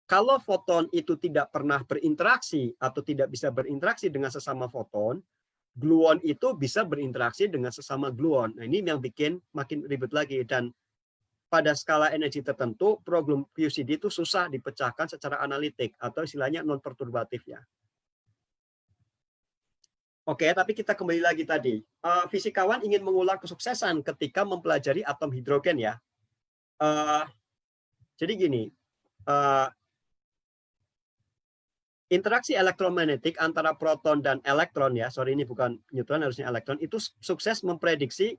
kalau foton itu tidak pernah berinteraksi atau tidak bisa berinteraksi dengan sesama foton, gluon itu bisa berinteraksi dengan sesama gluon. Nah, ini yang bikin makin ribet lagi. Dan pada skala energi tertentu, problem QCD itu susah dipecahkan secara analitik atau istilahnya non-perturbatif ya. Oke, tapi kita kembali lagi tadi. Fisikawan ingin mengulang kesuksesan ketika mempelajari atom hidrogen ya. Jadi gini, interaksi elektromagnetik antara proton dan elektron ya, sorry ini bukan neutron harusnya elektron, itu sukses memprediksi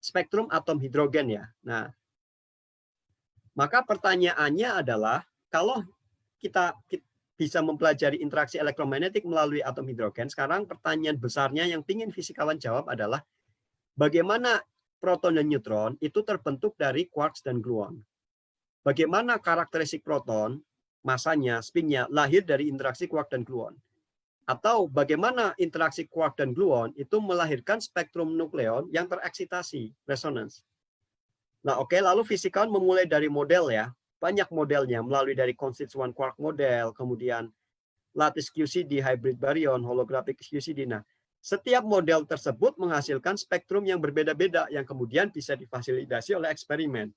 spektrum atom hidrogen ya. Nah, maka pertanyaannya adalah kalau kita bisa mempelajari interaksi elektromagnetik melalui atom hidrogen, sekarang pertanyaan besarnya yang ingin fisikawan jawab adalah bagaimana proton dan neutron itu terbentuk dari quarks dan gluon. Bagaimana karakteristik proton, masanya, spinnya lahir dari interaksi quark dan gluon. Atau bagaimana interaksi quark dan gluon itu melahirkan spektrum nukleon yang tereksitasi, resonance. Nah, oke, lalu fisikawan memulai dari model ya. Banyak modelnya melalui dari constituent quark model, kemudian lattice QCD, hybrid baryon, holographic QCD. Nah, setiap model tersebut menghasilkan spektrum yang berbeda-beda yang kemudian bisa difasilitasi oleh eksperimen.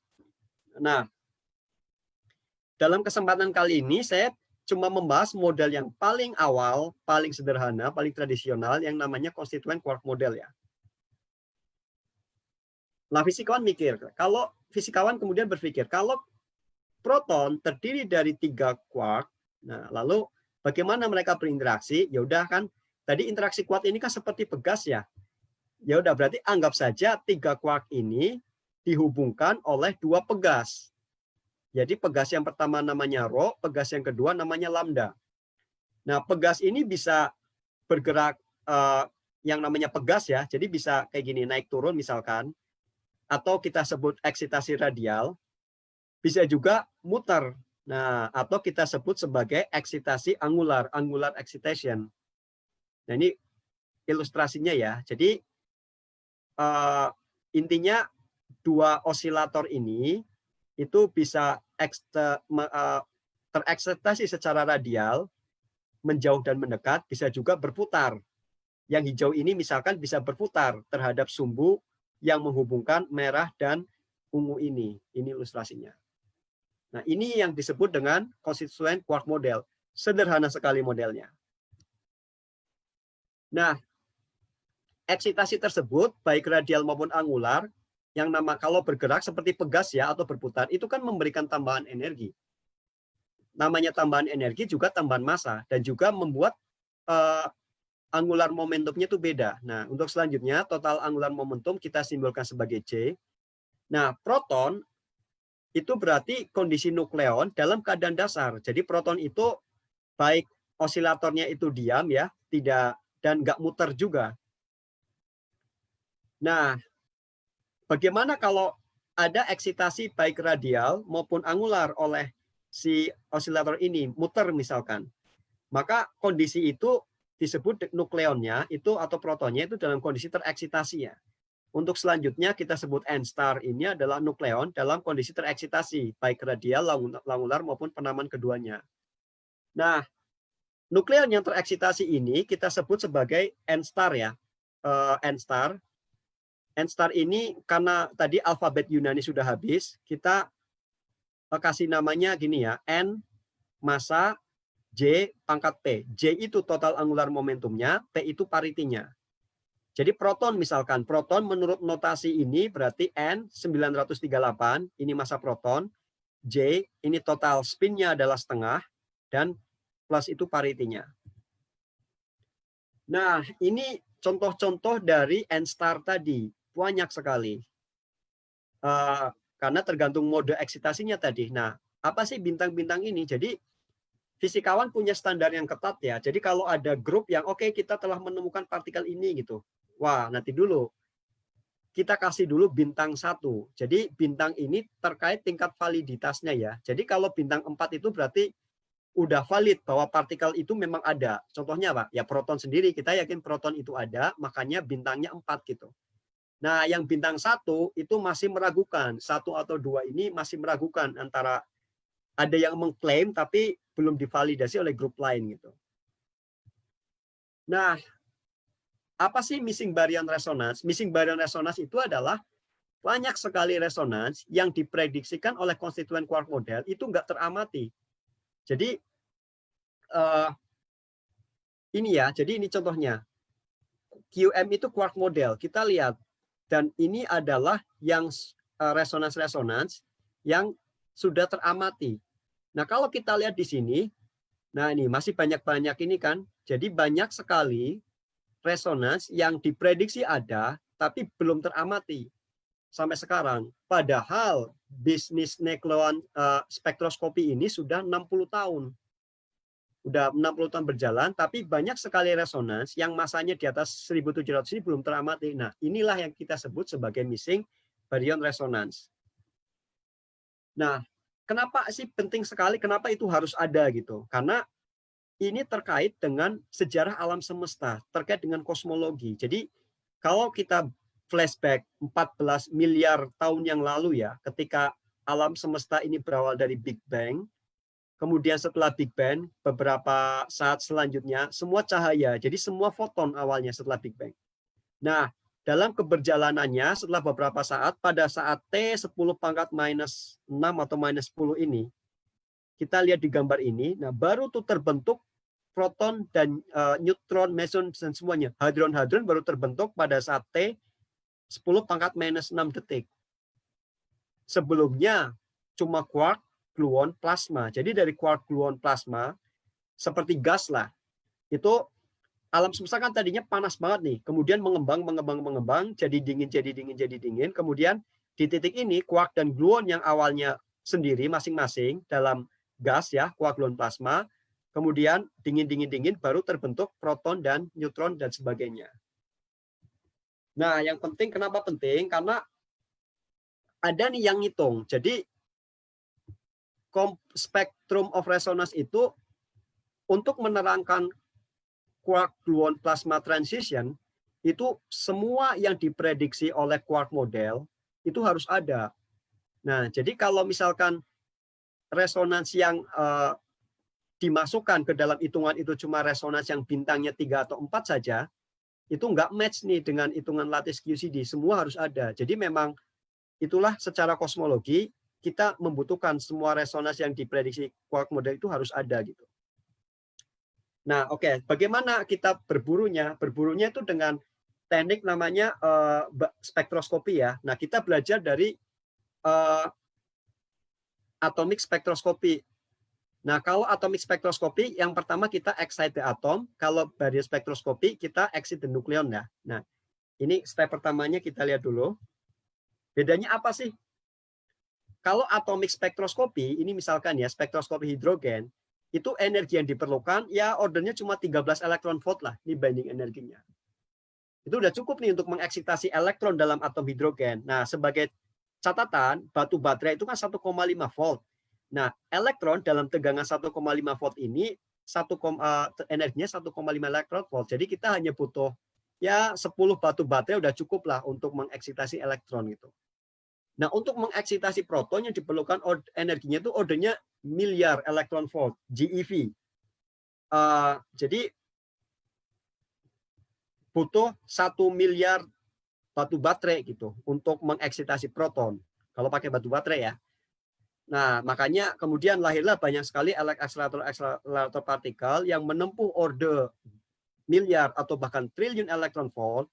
Nah, dalam kesempatan kali ini saya cuma membahas model yang paling awal, paling sederhana, paling tradisional yang namanya constituent quark model ya. Nah, fisikawan kemudian berpikir kalau proton terdiri dari 3 quark, nah lalu bagaimana mereka berinteraksi? Ya udah kan tadi interaksi kuat ini kan seperti pegas ya. Ya udah berarti anggap saja 3 quark ini dihubungkan oleh 2 pegas. Jadi pegas yang pertama namanya rho, pegas yang kedua namanya lambda. Nah, pegas ini bisa bergerak yang namanya pegas ya. Jadi bisa kayak gini, naik turun misalkan. Atau kita sebut eksitasi radial. Bisa juga muter. Nah, atau kita sebut sebagai eksitasi angular, angular excitation. Nah, ini ilustrasinya ya. Jadi intinya 2 osilator ini itu bisa tereksitasi secara radial, menjauh dan mendekat, bisa juga berputar. Yang hijau ini misalkan bisa berputar terhadap sumbu yang menghubungkan merah dan ungu ini. Ini ilustrasinya. Nah, ini yang disebut dengan constituent quark model. Sederhana sekali modelnya. Nah, eksitasi tersebut, baik radial maupun angular, yang kalau bergerak seperti pegas ya atau berputar itu kan memberikan tambahan energi. Namanya tambahan energi juga tambahan massa dan juga membuat angular momentumnya itu beda. Nah, untuk selanjutnya total angular momentum kita simbolkan sebagai C. Nah, proton itu berarti kondisi nukleon dalam keadaan dasar. Jadi proton itu baik osilatornya itu diam ya, tidak dan nggak muter juga. Nah, bagaimana kalau ada eksitasi baik radial maupun angular oleh si osilator ini, muter misalkan. Maka kondisi itu disebut nukleonnya itu atau protonnya itu dalam kondisi tereksitasi ya. Untuk selanjutnya kita sebut N-star ini adalah nukleon dalam kondisi tereksitasi, baik radial, angular maupun penamaan keduanya. Nah, nukleon yang tereksitasi ini kita sebut sebagai N-star ya. N-star. N-star ini karena tadi alfabet Yunani sudah habis, kita kasih namanya gini ya, N massa J pangkat P. J itu total angular momentumnya, P itu paritinya. Jadi proton misalkan, proton menurut notasi ini berarti N 938, ini massa proton. J, ini total spinnya adalah setengah, dan plus itu paritinya. Nah, ini contoh-contoh dari N-star tadi. Banyak sekali. Karena tergantung mode eksitasinya tadi. Nah, apa sih bintang-bintang ini? Jadi, fisikawan punya standar yang ketat ya. Jadi kalau ada grup yang oke, kita telah menemukan partikel ini gitu. Wah, nanti dulu. Kita kasih dulu bintang 1. Jadi bintang ini terkait tingkat validitasnya ya. Jadi kalau bintang 4 itu berarti udah valid bahwa partikel itu memang ada. Contohnya Pak, ya proton sendiri. Kita yakin proton itu ada, makanya bintangnya 4 gitu. Nah, yang bintang 1 itu masih meragukan. 1 atau 2 ini masih meragukan antara ada yang mengklaim tapi belum divalidasi oleh grup lain gitu. Nah, apa sih missing baryon resonance? Missing baryon resonance itu adalah banyak sekali resonans yang diprediksikan oleh konstituen quark model itu nggak teramati. Jadi ini ya, jadi ini contohnya. QM itu quark model, kita lihat. Dan ini adalah yang resonans-resonans yang sudah teramati. Nah, kalau kita lihat di sini, nah ini masih banyak-banyak ini kan. Jadi banyak sekali resonans yang diprediksi ada, tapi belum teramati sampai sekarang. Padahal bisnis nukleon spektroskopi ini sudah 60 tahun. Udah 60 tahun berjalan, tapi banyak sekali resonans yang masanya di atas 1700 ini belum teramati. Nah, inilah yang kita sebut sebagai missing baryon resonance. Nah, kenapa sih penting sekali? Kenapa itu harus ada gitu? Karena ini terkait dengan sejarah alam semesta, terkait dengan kosmologi. Jadi kalau kita flashback 14 miliar tahun yang lalu ya, ketika alam semesta ini berawal dari Big Bang, kemudian setelah Big Bang, beberapa saat selanjutnya, semua cahaya, jadi semua foton awalnya setelah Big Bang. Nah, dalam keberjalanannya setelah beberapa saat, pada saat T 10⁻⁻⁶ atau -10 ini, kita lihat di gambar ini, nah baru tuh terbentuk proton dan neutron, meson dan semuanya. Hadron-hadron baru terbentuk pada saat T 10⁻⁻⁶ detik. Sebelumnya cuma quark, gluon, plasma. Jadi dari quark, gluon, plasma seperti gas lah. Itu alam semesta kan tadinya panas banget nih, kemudian mengembang, jadi dingin. Kemudian di titik ini quark dan gluon yang awalnya sendiri masing-masing dalam gas ya, quark, gluon, plasma, kemudian dingin baru terbentuk proton dan neutron dan sebagainya. Nah, yang penting kenapa penting? Karena ada nih yang ngitung. Jadi spectrum of resonance itu untuk menerangkan quark, gluon, plasma transition itu semua yang diprediksi oleh quark model itu harus ada. Nah, jadi kalau misalkan resonans yang dimasukkan ke dalam hitungan itu cuma resonans yang bintangnya 3 atau 4 saja, itu nggak match nih dengan hitungan lattice QCD. Semua harus ada. Jadi memang itulah secara kosmologi kita membutuhkan semua resonans yang diprediksi quark model itu harus ada gitu. Nah, oke, bagaimana kita berburunya? Berburunya itu dengan teknik namanya spektroskopi ya. Nah, kita belajar dari atomic spektroskopi. Nah, kalau atomic spektroskopi, yang pertama kita excite the atom. Kalau baryon spektroskopi, kita excite the nukleon ya. Nah, ini step pertamanya kita lihat dulu. Bedanya apa sih? Kalau atomic spektroskopi, ini misalkan ya, spektroskopi hidrogen, itu energi yang diperlukan ya ordernya cuma 13 elektron volt lah, ini binding energinya. Itu udah cukup nih untuk mengeksitasi elektron dalam atom hidrogen. Nah, sebagai catatan, batu baterai itu kan 1,5 volt. Nah, elektron dalam tegangan 1,5 volt ini energinya 1,5 elektron volt. Jadi kita hanya butuh ya 10 batu baterai udah cukup lah untuk mengeksitasi elektron gitu. Nah, untuk mengeksitasi proton yang diperlukan energinya itu ordernya miliar elektron volt, GeV. Jadi butuh 1 miliar batu baterai gitu untuk mengeksitasi proton. Kalau pakai batu baterai ya. Nah, makanya kemudian lahirlah banyak sekali akselerator partikel yang menempuh order miliar atau bahkan triliun elektron volt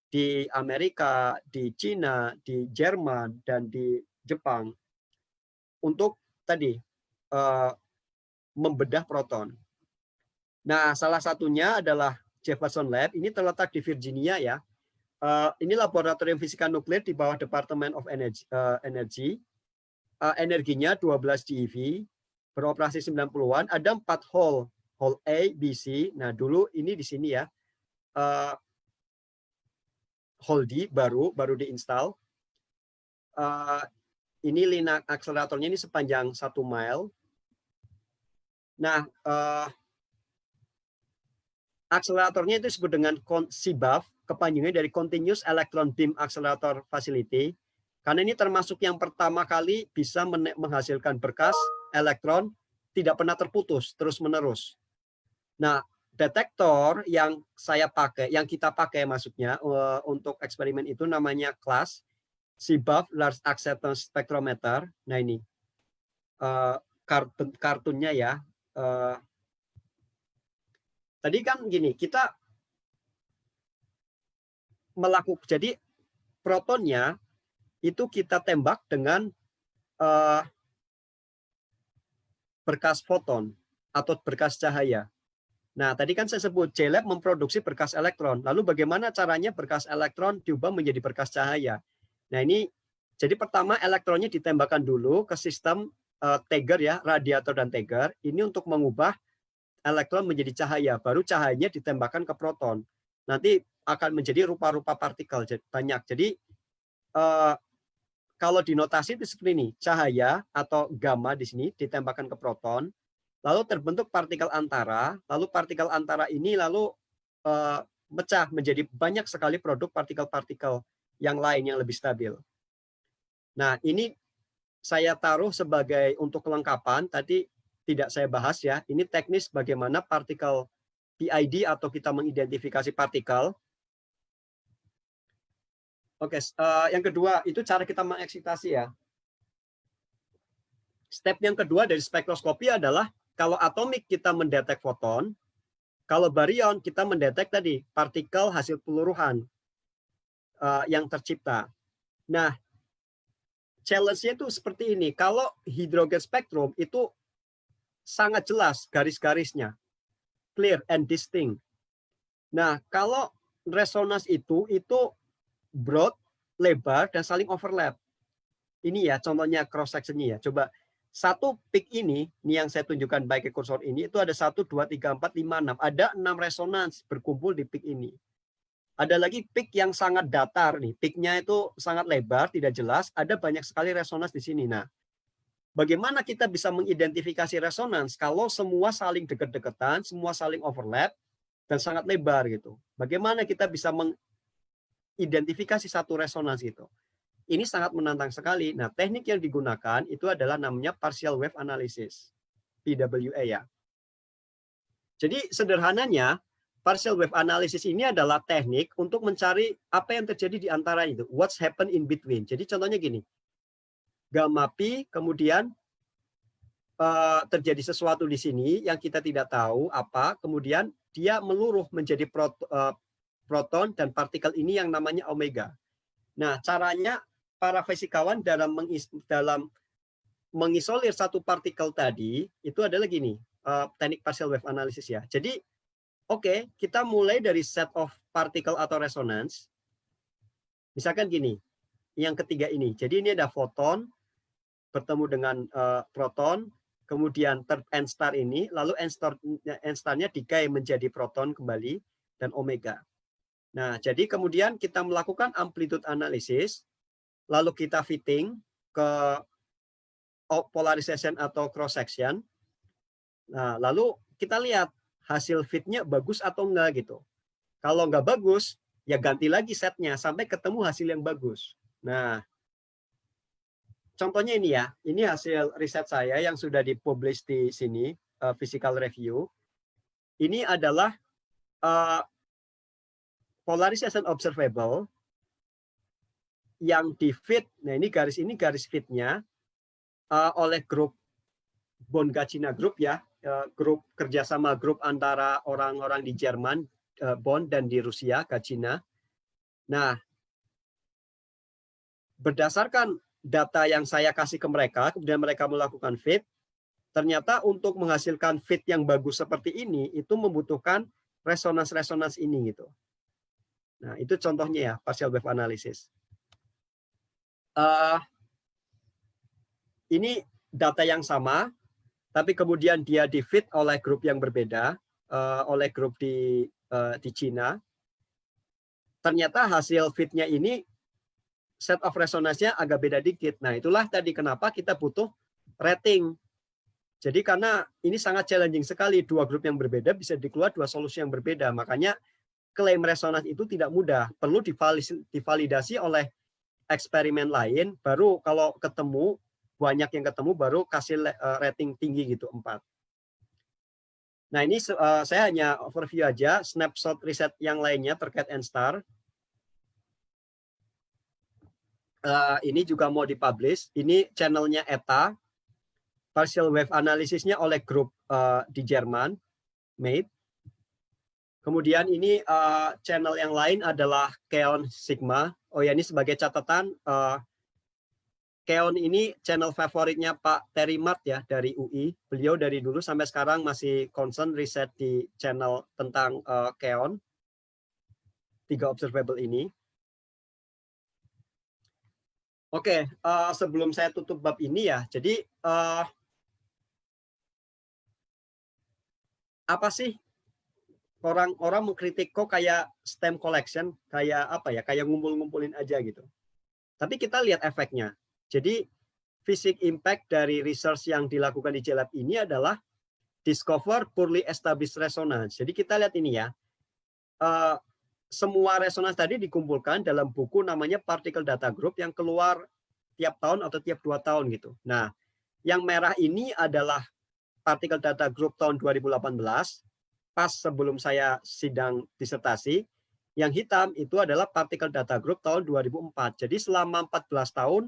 di Amerika, di Cina, di Jerman, dan di Jepang untuk tadi membedah proton. Nah, salah satunya adalah Jefferson Lab. Ini terletak di Virginia ya. Ini laboratorium fisika nuklir di bawah Department of Energy. Energinya 12 GeV, beroperasi 90-an. Ada 4 hall A, B, C. Nah, dulu ini di sini ya. Hall D baru diinstal. Ini linak akseleratornya ini sepanjang 1 mile. Nah, akseleratornya itu disebut dengan CBAF, kepanjangannya dari Continuous Electron Beam Accelerator Facility, karena ini termasuk yang pertama kali bisa menghasilkan berkas elektron tidak pernah terputus terus-menerus. Nah, detektor yang yang kita pakai maksudnya untuk eksperimen itu namanya KLAS, CBAF Large Acceptance Spectrometer. Nah ini kartunnya ya. Tadi kan gini, kita jadi protonnya itu kita tembak dengan berkas foton atau berkas cahaya. Nah, tadi kan saya sebut JLab memproduksi berkas elektron. Lalu bagaimana caranya berkas elektron diubah menjadi berkas cahaya? Nah, ini jadi pertama elektronnya ditembakkan dulu ke sistem Tagger ya, radiator dan Tagger. Ini untuk mengubah elektron menjadi cahaya, baru cahayanya ditembakkan ke proton. Nanti akan menjadi rupa-rupa partikel banyak. Jadi kalau dinotasi itu seperti ini, cahaya atau gamma di sini ditembakkan ke proton, lalu terbentuk partikel antara, lalu partikel antara ini lalu pecah menjadi banyak sekali produk partikel-partikel yang lain yang lebih stabil. Nah, ini saya taruh sebagai untuk kelengkapan, tadi tidak saya bahas ya, ini teknis bagaimana partikel PID atau kita mengidentifikasi partikel. Oke, yang kedua itu cara kita mengeksitasi ya. Step yang kedua dari spektroskopi adalah kalau atomik kita mendetek foton, kalau baryon kita mendetek tadi partikel hasil peluruhan yang tercipta. Nah, challenge-nya itu seperti ini. Kalau hidrogen spektrum itu sangat jelas garis-garisnya, clear and distinct. Nah, kalau resonans itu broad, lebar, dan saling overlap. Ini ya contohnya cross section-nya ya. Coba satu peak ini yang saya tunjukkan pakai kursor ini, itu ada 1, 2, 3, 4, 5, 6. Ada 6 resonans berkumpul di peak ini. Ada lagi peak yang sangat datar nih. Peaknya itu sangat lebar, tidak jelas. Ada banyak sekali resonans di sini. Nah, bagaimana kita bisa mengidentifikasi resonans kalau semua saling dekat-dekatan, semua saling overlap, dan sangat lebar gitu. Bagaimana kita bisa mengidentifikasi satu resonans itu? Ini sangat menantang sekali. Nah, teknik yang digunakan itu adalah namanya partial wave analysis, PWA ya. Jadi sederhananya, partial wave analysis ini adalah teknik untuk mencari apa yang terjadi di antara itu. What's happen in between. Jadi contohnya gini, gamma pi, kemudian terjadi sesuatu di sini yang kita tidak tahu apa, kemudian dia meluruh menjadi proton dan partikel ini yang namanya omega. Nah, caranya para fisikawan dalam mengisolir satu partikel tadi itu adalah gini, teknik partial wave analysis ya. Jadi, oke, kita mulai dari set of particle atau resonance. Misalkan gini, yang ketiga ini. Jadi ini ada foton bertemu dengan proton, kemudian third end star ini, lalu end star-nya decay menjadi proton kembali dan omega. Nah, jadi kemudian kita melakukan amplitude analysis, lalu kita fitting ke polarization atau cross section. Nah, lalu kita lihat hasil fitnya bagus atau enggak gitu. Kalau enggak bagus, ya ganti lagi setnya sampai ketemu hasil yang bagus. Nah, contohnya ini ya, ini hasil riset saya yang sudah dipublish di sini, Physical Review. Ini adalah polarization observable yang di fit. Nah, ini garis fitnya oleh grup Bonn-Gacina Group ya, grup kerjasama grup antara orang-orang di Jerman, Bonn, dan di Rusia, Gacina. Nah, berdasarkan data yang saya kasih ke mereka, kemudian mereka melakukan fit, ternyata untuk menghasilkan fit yang bagus seperti ini, itu membutuhkan resonans-resonans ini gitu. Nah, itu contohnya ya, partial wave analysis. Ini data yang sama, tapi kemudian dia di fit oleh grup yang berbeda, oleh grup di Cina. Ternyata hasil fitnya ini set of resonance-nya agak beda dikit. Nah, itulah tadi kenapa kita butuh rating. Jadi karena ini sangat challenging sekali, dua grup yang berbeda bisa dikeluar dua solusi yang berbeda. Makanya klaim resonans itu tidak mudah, perlu divalidasi oleh eksperimen lain, baru kalau ketemu, banyak yang ketemu, baru kasih rating tinggi gitu, 4. Nah, ini saya hanya overview aja, snapshot riset yang lainnya terkait N-star. Ini juga mau dipublish. Ini channelnya ETA, partial wave analysisnya oleh grup di Jerman, MATE. Kemudian ini channel yang lain adalah Keon Sigma. Oh ya, ini sebagai catatan, Keon ini channel favoritnya Pak Terry Mart ya dari UI. Beliau dari dulu sampai sekarang masih concern riset di channel tentang Keon. 3 observable ini. Oke, sebelum saya tutup bab ini ya, jadi apa sih orang mengkritik kok kayak stem collection, kayak apa ya, kayak ngumpul-ngumpulin aja gitu. Tapi kita lihat efeknya. Jadi physics impact dari research yang dilakukan di JLab ini adalah discover poorly established resonance. Jadi kita lihat ini ya, semua resonans tadi dikumpulkan dalam buku namanya Particle Data Group yang keluar tiap tahun atau tiap 2 tahun gitu. Nah, yang merah ini adalah Particle Data Group tahun 2018, pas sebelum saya sidang disertasi. Yang hitam itu adalah Particle Data Group tahun 2004. Jadi selama 14 tahun,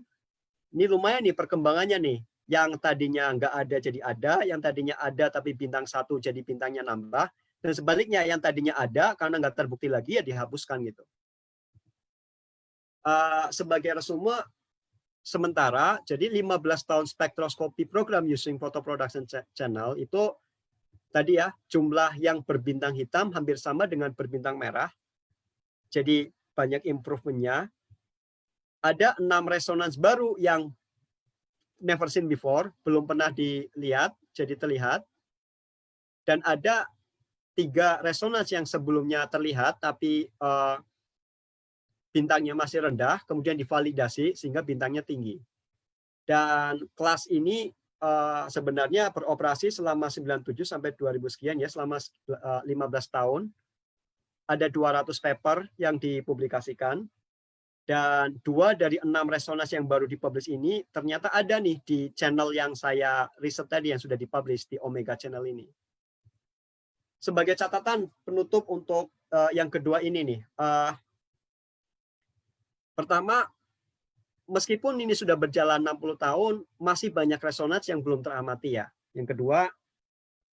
ini lumayan nih perkembangannya nih. Yang tadinya nggak ada jadi ada, yang tadinya ada tapi bintang 1 jadi bintangnya nambah, dan sebaliknya yang tadinya ada karena nggak terbukti lagi ya dihapuskan gitu. Sebagai resume sementara, jadi 15 tahun spektroskopi program using photo production channel itu tadi ya jumlah yang berbintang hitam hampir sama dengan berbintang merah. Jadi banyak improvement-nya. Ada 6 resonans baru yang never seen before, belum pernah dilihat, jadi terlihat. Dan ada 3 resonans yang sebelumnya terlihat, tapi bintangnya masih rendah, kemudian divalidasi sehingga bintangnya tinggi. Dan kelas ini sebenarnya beroperasi selama 97 sampai 2000 sekian ya, selama 15 tahun. Ada 200 paper yang dipublikasikan. Dan 2 dari 6 resonans yang baru dipublish ini ternyata ada nih di channel yang saya riset tadi yang sudah dipublish di Omega Channel ini. Sebagai catatan penutup untuk yang kedua ini nih. Pertama, meskipun ini sudah berjalan 60 tahun, masih banyak resonans yang belum teramati ya. Yang kedua,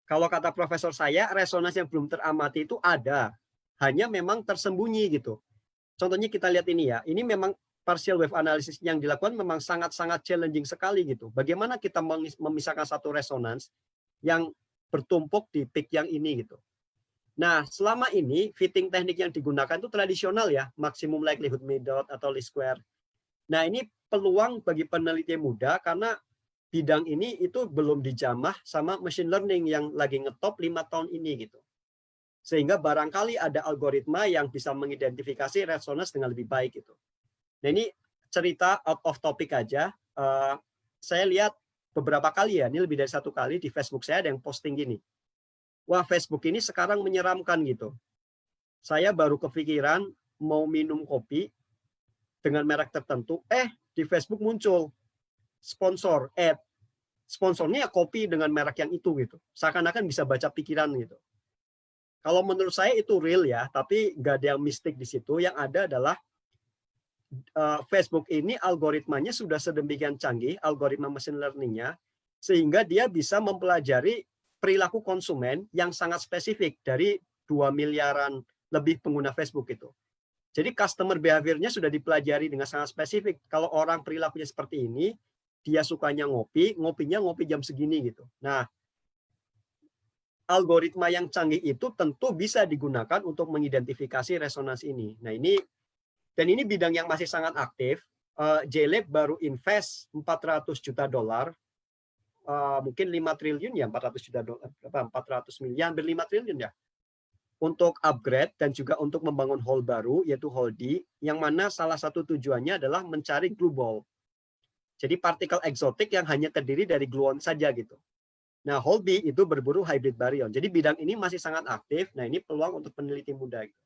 kalau kata profesor saya, resonans yang belum teramati itu ada. Hanya memang tersembunyi gitu. Contohnya kita lihat ini ya, ini memang partial wave analysis yang dilakukan memang sangat-sangat challenging sekali gitu. Bagaimana kita memisahkan satu resonans yang bertumpuk di peak yang ini gitu. Nah, selama ini fitting teknik yang digunakan itu tradisional ya, maximum likelihood method atau least square. Nah, ini peluang bagi peneliti muda karena bidang ini itu belum dijamah sama machine learning yang lagi ngetop 5 tahun ini gitu. Sehingga barangkali ada algoritma yang bisa mengidentifikasi resonance dengan lebih baik gitu. Nah ini cerita out of topic aja. Saya lihat beberapa kali ya, ini lebih dari 1 kali di Facebook saya ada yang posting gini. Wah, Facebook ini sekarang menyeramkan gitu. Saya baru kepikiran mau minum kopi dengan merek tertentu, di Facebook muncul sponsor, ad. Sponsornya kopi dengan merek yang itu gitu. Seakan-akan bisa baca pikiran gitu. Kalau menurut saya itu real ya, tapi nggak ada yang mistik di situ. Yang ada adalah Facebook ini algoritmanya sudah sedemikian canggih, algoritma machine learning-nya, sehingga dia bisa mempelajari perilaku konsumen yang sangat spesifik dari 2 miliaran lebih pengguna Facebook itu. Jadi customer behavior-nya sudah dipelajari dengan sangat spesifik. Kalau orang perilakunya seperti ini, dia sukanya ngopi, ngopinya ngopi jam segini gitu. Nah, algoritma yang canggih itu tentu bisa digunakan untuk mengidentifikasi resonans ini. Nah, ini bidang yang masih sangat aktif. JLab baru invest $400 juta, mungkin 5 triliun ya, 400 juta dolar, 400 miliar, hampir 5 triliun ya, untuk upgrade dan juga untuk membangun hall baru, yaitu Hall D, yang mana salah satu tujuannya adalah mencari glue ball. Jadi partikel eksotik yang hanya terdiri dari gluon saja gitu. Nah, Hall B itu berburu hybrid baryon. Jadi bidang ini masih sangat aktif. Nah, ini peluang untuk peneliti muda. Gitu.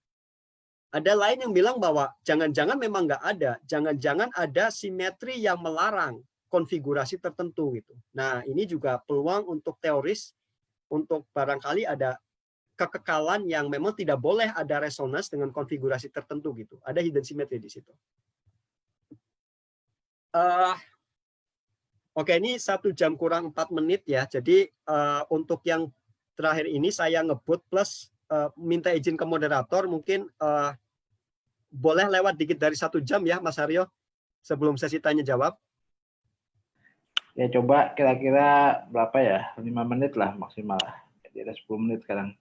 Ada lain yang bilang bahwa jangan-jangan memang nggak ada. Jangan-jangan ada simetri yang melarang konfigurasi tertentu gitu. Nah, ini juga peluang untuk teoris, untuk barangkali ada kekekalan yang memang tidak boleh ada resonance dengan konfigurasi tertentu gitu. Ada hidden symmetry di situ. Oke, ini 1 jam kurang 4 menit ya. Jadi untuk yang terakhir ini saya ngebut plus minta izin ke moderator, mungkin boleh lewat dikit dari 1 jam ya, Mas Haryo, sebelum sesi tanya jawab. Ya coba kira-kira berapa ya? 5 menit lah maksimal. Jadi ada 10 menit sekarang.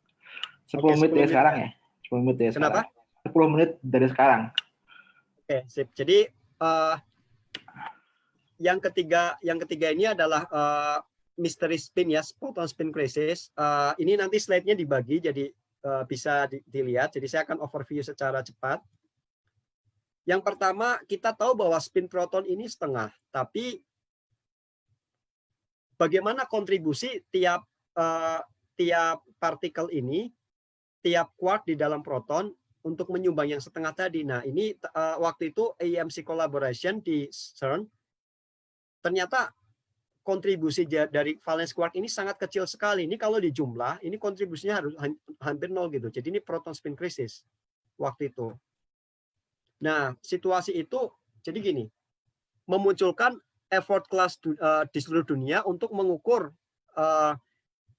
10 menit dari sekarang ya. 10 menit dari sekarang. Kenapa? 10 menit dari sekarang. Oke, sip. Jadi yang ketiga ini adalah mystery spin ya, photon spin crisis. Ini nanti slide-nya dibagi jadi bisa dilihat. Jadi saya akan overview secara cepat. Yang pertama, kita tahu bahwa spin proton ini setengah, tapi bagaimana kontribusi tiap partikel ini, tiap quark di dalam proton untuk menyumbang yang setengah tadi. Nah, ini waktu itu AEMC collaboration di CERN, ternyata kontribusi dari valence quark ini sangat kecil sekali. Ini kalau dijumlah, ini kontribusinya harus hampir 0 gitu. Jadi ini proton spin crisis waktu itu. Nah, situasi itu jadi gini, memunculkan effort class di seluruh dunia untuk mengukur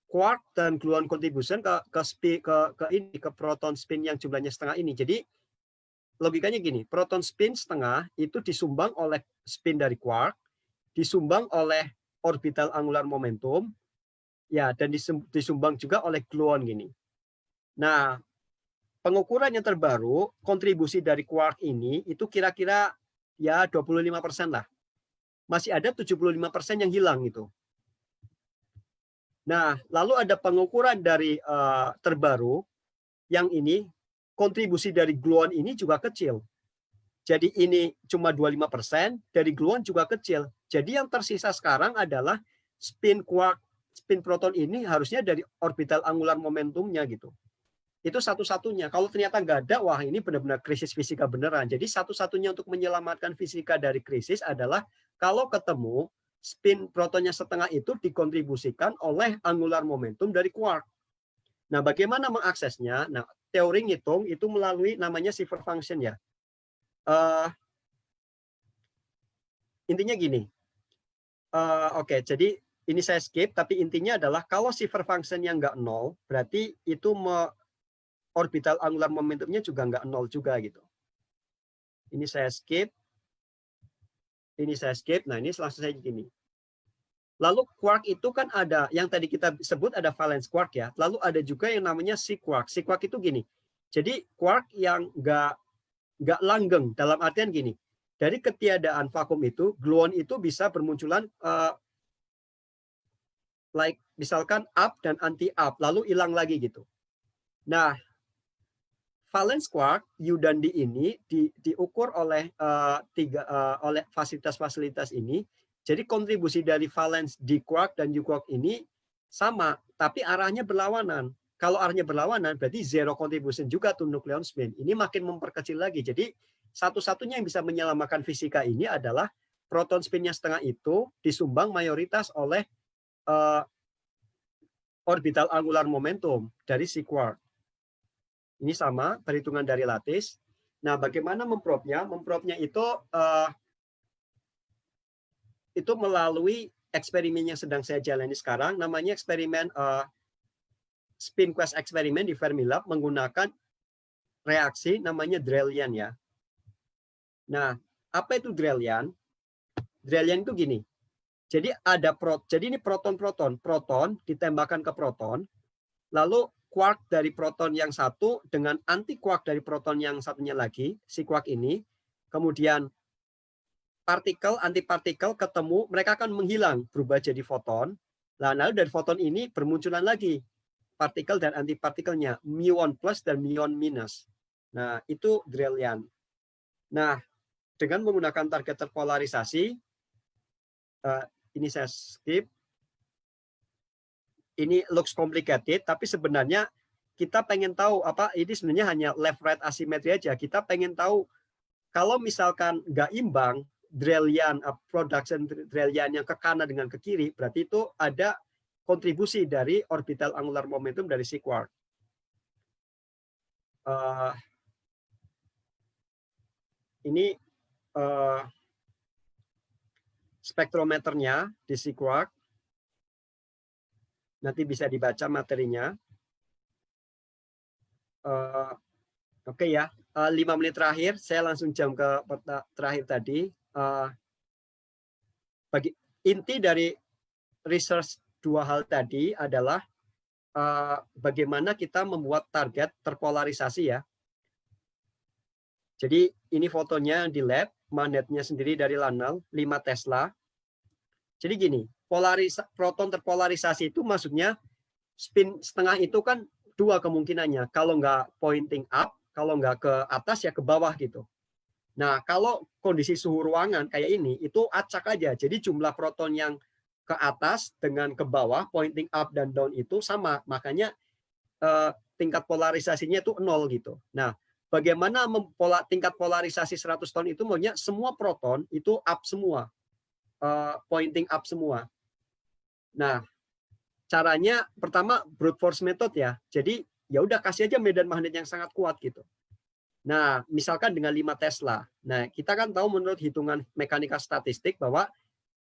quark dan gluon contribution ke proton spin yang jumlahnya setengah ini. Jadi logikanya gini, proton spin setengah itu disumbang oleh spin dari quark, disumbang oleh orbital angular momentum, ya, dan disumbang juga oleh gluon gini. Nah, pengukuran yang terbaru, kontribusi dari quark ini itu kira-kira ya 25% lah. Masih ada 75% yang hilang itu. Nah, lalu ada pengukuran dari terbaru, yang ini, kontribusi dari gluon ini juga kecil. Jadi ini cuma 25%, dari gluon juga kecil. Jadi yang tersisa sekarang adalah spin quark, spin proton ini harusnya dari orbital angular momentumnya gitu. Itu satu-satunya. Kalau ternyata nggak ada, wah ini benar-benar krisis fisika beneran. Jadi satu-satunya untuk menyelamatkan fisika dari krisis adalah kalau ketemu spin protonnya setengah itu dikontribusikan oleh angular momentum dari quark. Nah, bagaimana mengaksesnya? Nah, teori ngitung itu melalui namanya Seyfert function ya. Intinya gini. Oke, jadi ini saya skip, tapi intinya adalah kalau Seyfert function yang nggak 0, berarti itu orbital angular momentumnya juga nggak 0 juga gitu. Ini saya skip. Ini saya skip. Nah, ini langsung saja gini. Lalu quark itu kan ada, yang tadi kita sebut ada valence quark ya. Lalu ada juga yang namanya sea quark. Sea quark itu gini. Jadi quark yang nggak langgeng, dalam artian gini. Dari ketiadaan vakum itu, gluon itu bisa bermunculan like misalkan up dan anti up, lalu hilang lagi gitu. Nah, valence quark U dan D ini diukur oleh oleh fasilitas-fasilitas ini. Jadi kontribusi dari valence D quark dan U quark ini sama, tapi arahnya berlawanan. Kalau arahnya berlawanan, berarti zero contribution juga to nucleon spin. Ini makin memperkecil lagi. Jadi satu-satunya yang bisa menyelamatkan fisika ini adalah proton spinnya setengah itu disumbang mayoritas oleh orbital angular momentum dari si quark. Ini sama, perhitungan dari lattice. Nah, bagaimana memprovnya? Memprovnya itu melalui eksperimen yang sedang saya jalani sekarang, namanya eksperimen spin quest eksperimen di Fermilab menggunakan reaksi namanya Drellian ya. Nah, apa itu Drellian? Drellian itu gini. Jadi ini proton-proton ditembakkan ke proton, lalu quark dari proton yang satu dengan anti quark dari proton yang satunya lagi, si quark ini, kemudian antipartikel ketemu, mereka akan menghilang, berubah jadi foton. Lalu dari foton ini bermunculan lagi partikel dan antipartikelnya, muon plus dan muon minus. Nah, itu Drellian. Nah, dengan menggunakan target terpolarisasi, ini saya skip. Ini looks complicated, tapi sebenarnya kita pengen tahu ini sebenarnya hanya left-right asimetri aja. Kita pengen tahu kalau misalkan nggak imbang, Drellian, production Drellian yang ke kanan dengan ke kiri, berarti itu ada kontribusi dari orbital angular momentum dari si quark. Ini spektrometernya di si quark. Nanti bisa dibaca materinya. Oke ya, 5 menit terakhir, saya langsung jam ke terakhir tadi. Inti dari research dua hal tadi adalah bagaimana kita membuat target terpolarisasi ya. Jadi ini fotonya di lab, magnetnya sendiri dari Lanel, 5 Tesla. Jadi gini, proton terpolarisasi itu maksudnya spin setengah itu kan dua kemungkinannya. Kalau nggak pointing up, kalau nggak ke atas ya ke bawah gitu. Nah, kalau kondisi suhu ruangan kayak ini, itu acak aja. Jadi jumlah proton yang ke atas dengan ke bawah, pointing up dan down itu sama. Makanya tingkat polarisasinya itu 0 gitu. Nah, bagaimana tingkat polarisasi 100 ton itu maunya semua proton itu up semua. Pointing up semua. Nah, caranya pertama brute force method ya. Jadi ya udah kasih aja medan magnet yang sangat kuat gitu. Nah, misalkan dengan 5 Tesla. Nah, kita kan tahu menurut hitungan mekanika statistik bahwa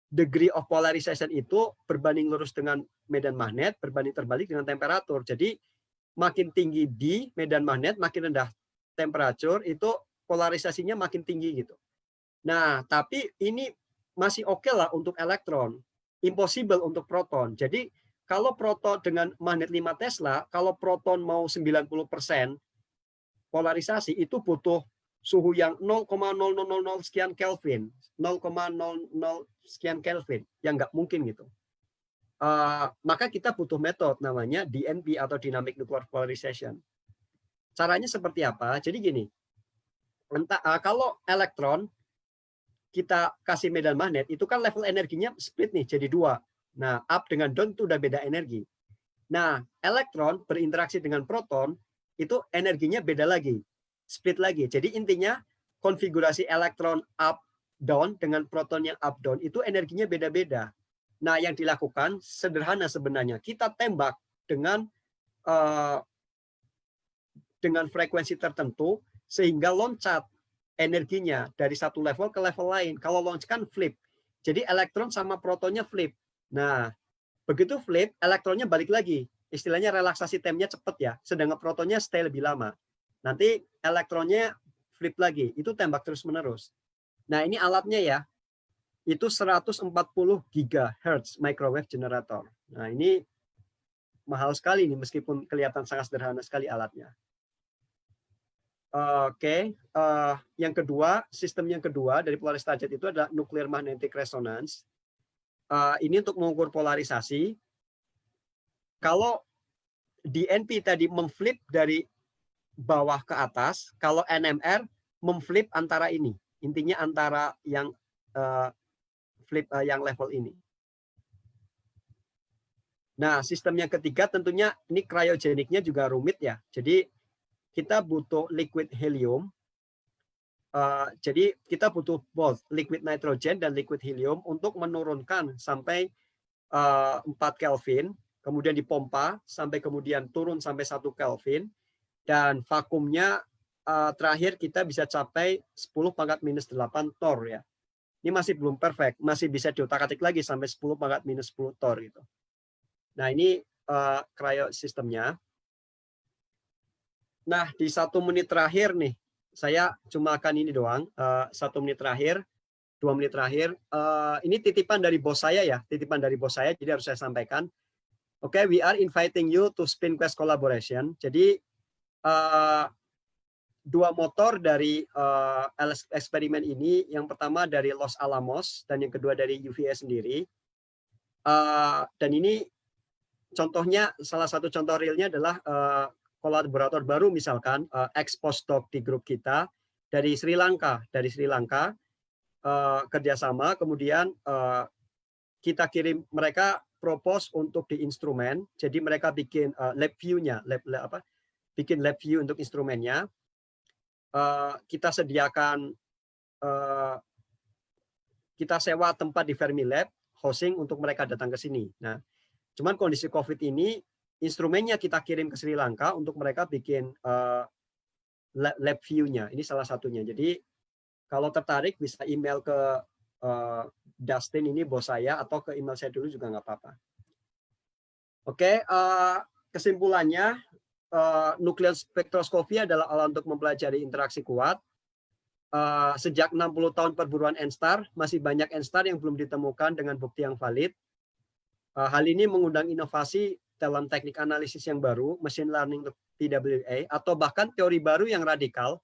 degree of polarization itu berbanding lurus dengan medan magnet, berbanding terbalik dengan temperatur. Jadi makin tinggi di medan magnet, makin rendah temperatur, itu polarisasinya makin tinggi gitu. Nah, tapi ini masih oke lah untuk elektron. Impossible untuk proton. Jadi kalau proton dengan magnet 5 Tesla, kalau proton mau 90% polarisasi itu butuh suhu yang 0,0000 sekian Kelvin, 0,00 sekian Kelvin, yang nggak mungkin gitu. Maka kita butuh metode namanya DNP atau Dynamic Nuclear Polarization. Caranya seperti apa? Jadi gini, kalau elektron kita kasih medan magnet, itu kan level energinya split nih jadi 2. Nah, up dengan down itu udah beda energi. Nah, elektron berinteraksi dengan proton, itu energinya beda lagi, split lagi. Jadi intinya konfigurasi elektron up down dengan proton yang up down itu energinya beda-beda. Nah, yang dilakukan sederhana sebenarnya. Kita tembak dengan frekuensi tertentu sehingga loncat energinya dari satu level ke level lain. Kalau launch kan flip. Jadi elektron sama protonnya flip. Nah, begitu flip, elektronnya balik lagi. Istilahnya relaksasi time-nya cepat ya. Sedangkan protonnya stay lebih lama. Nanti elektronnya flip lagi. Itu tembak terus-menerus. Nah, ini alatnya ya. Itu 140 GHz microwave generator. Nah, ini mahal sekali nih meskipun kelihatan sangat sederhana sekali alatnya. Oke, yang kedua, sistem yang kedua dari Polaris target itu adalah nuclear magnetic resonance. Ini untuk mengukur polarisasi. Kalau DNP tadi memflip dari bawah ke atas, kalau NMR memflip antara ini. Intinya antara yang flip yang level ini. Nah, sistem yang ketiga tentunya ini cryogeniknya juga rumit ya. Jadi kita butuh liquid helium. Jadi kita butuh both liquid nitrogen dan liquid helium untuk menurunkan sampai 4 Kelvin, kemudian dipompa sampai kemudian turun sampai 1 Kelvin, dan vakumnya terakhir kita bisa capai 10⁻⁻8 torr ya. Ini masih belum perfect, masih bisa diotak-atik lagi sampai 10⁻⁻10 torr gitu. Nah, ini cryo sistemnya. Nah, di 1 menit terakhir nih, saya cuma akan ini doang, 1 menit terakhir, 2 menit terakhir. Ini titipan dari bos saya ya, titipan dari bos saya, jadi harus saya sampaikan. Oke, we are inviting you to SpinQuest collaboration. Jadi 2 motor dari eksperimen ini, yang pertama dari Los Alamos dan yang kedua dari UVA sendiri. Dan ini contohnya, salah satu contoh realnya adalah kolaborator baru misalkan ex-postdoc di grup kita dari Sri Lanka, kerjasama, kemudian kita kirim mereka propose untuk di instrumen, jadi mereka bikin lab view-nya, bikin lab view untuk instrumennya. Kita sediakan, kita sewa tempat di Fermilab, hosting untuk mereka datang ke sini. Nah, cuman kondisi COVID ini, instrumennya kita kirim ke Sri Lanka untuk mereka bikin lab view-nya. Ini salah satunya. Jadi kalau tertarik bisa email ke Dustin, ini bos saya, atau ke email saya dulu juga nggak apa-apa. Oke, kesimpulannya, nuklear spektroskopi adalah alat untuk mempelajari interaksi kuat. Sejak 60 tahun perburuan N-star, masih banyak N-star yang belum ditemukan dengan bukti yang valid. Hal ini mengundang inovasi dalam teknik analisis yang baru, machine learning PWA, atau bahkan teori baru yang radikal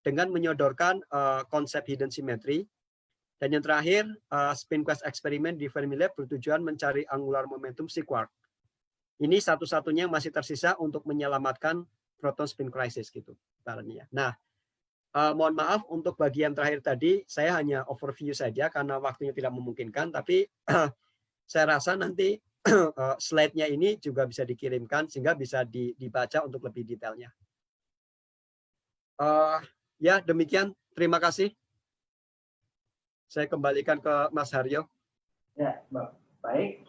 dengan menyodorkan konsep hidden symmetry. Dan yang terakhir, SpinQuest eksperimen di Fermilab bertujuan mencari angular momentum si-quark. Ini satu-satunya yang masih tersisa untuk menyelamatkan proton spin crisis gitu. Nah, mohon maaf untuk bagian terakhir tadi, saya hanya overview saja karena waktunya tidak memungkinkan, tapi saya rasa nanti slide-nya ini juga bisa dikirimkan sehingga bisa dibaca untuk lebih detailnya. Ya, demikian. Terima kasih. Saya kembalikan ke Mas Haryo. Ya, baik.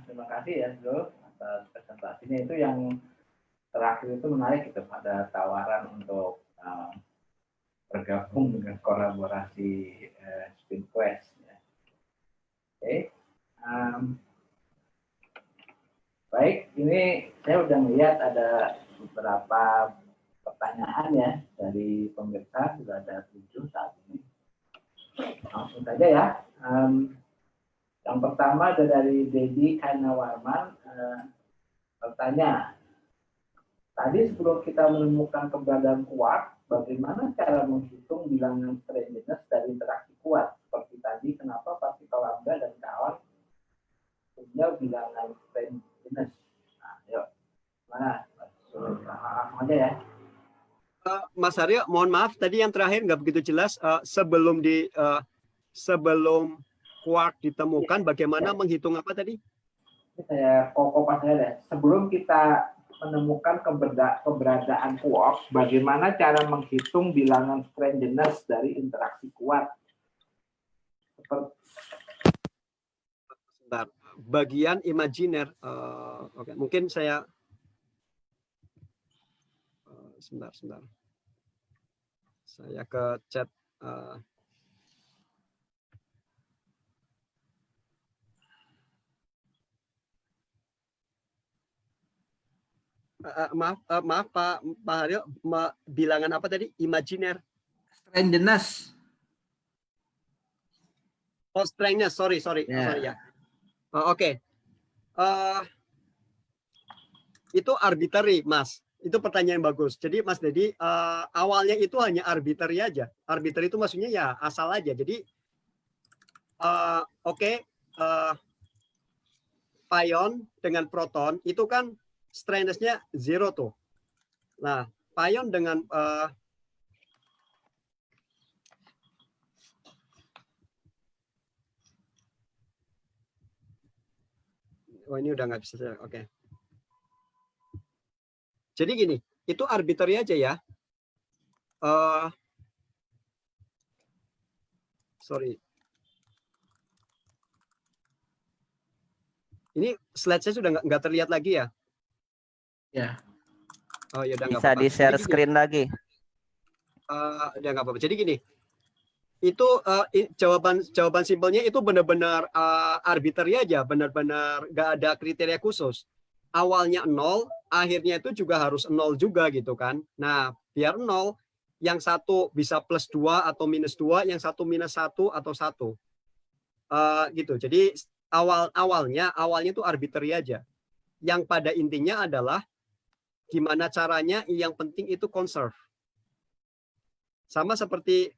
Terima kasih ya, Bro, atas presentasinya. Itu yang terakhir itu menarik, gitu. Ada tawaran untuk bergabung dengan kolaborasi SpinQuest. Ya. Oke. Baik, ini saya sudah melihat ada beberapa pertanyaan ya dari pemirsa, sudah ada 7 saat ini. Langsung saja ya. Yang pertama ada dari Dedi Kainawarman, bertanya, tadi sebelum kita menemukan keberadaan kuat, bagaimana cara menghitung bilangan strangeness dari interaksi kuat? Seperti tadi, kenapa partikel lambda dan kawan punya bilangan strangeness? Nah, yuk, mana? Langsung aja ya. Mas Haryo, mohon maaf tadi yang terakhir nggak begitu jelas. Sebelum quark ditemukan, bagaimana menghitung apa tadi? Saya kopas aja. Sebelum kita menemukan keberadaan quark, bagaimana cara menghitung bilangan strangeness dari interaksi kuat? Sebentar. Bagian imajiner. Oke, mungkin saya sebentar. Saya ke chat. Maaf Pak Haryo, bilangan apa tadi? Imajiner. Strangeness. Oh, strangeness. Sorry ya. Oke. Itu arbitrary, Mas. Itu pertanyaan yang bagus. Jadi Mas Dedi, awalnya itu hanya arbitrary aja. Arbitrary itu maksudnya ya asal aja. Jadi oke. pion dengan proton itu kan straightness-nya 0 tuh. Nah, pion dengan oh ini udah nggak bisa. Oke. Jadi gini, itu arbitrary aja ya. Sorry. Ini slide saya sudah nggak terlihat lagi ya? Ya. Oh ya udah nggak Bisa apa-apa. di-share Jadi gini, screen lagi. udah nggak apa-apa. Jadi gini, itu jawaban simpelnya itu benar-benar arbitrary aja, benar-benar nggak ada kriteria khusus. Awalnya 0, akhirnya itu juga harus 0 juga gitu kan. Nah, biar 0, yang satu bisa +2 atau -2, yang satu -1 atau 1. Gitu. Jadi awalnya itu arbitrary aja. Yang pada intinya adalah gimana caranya yang penting itu conserve. Sama seperti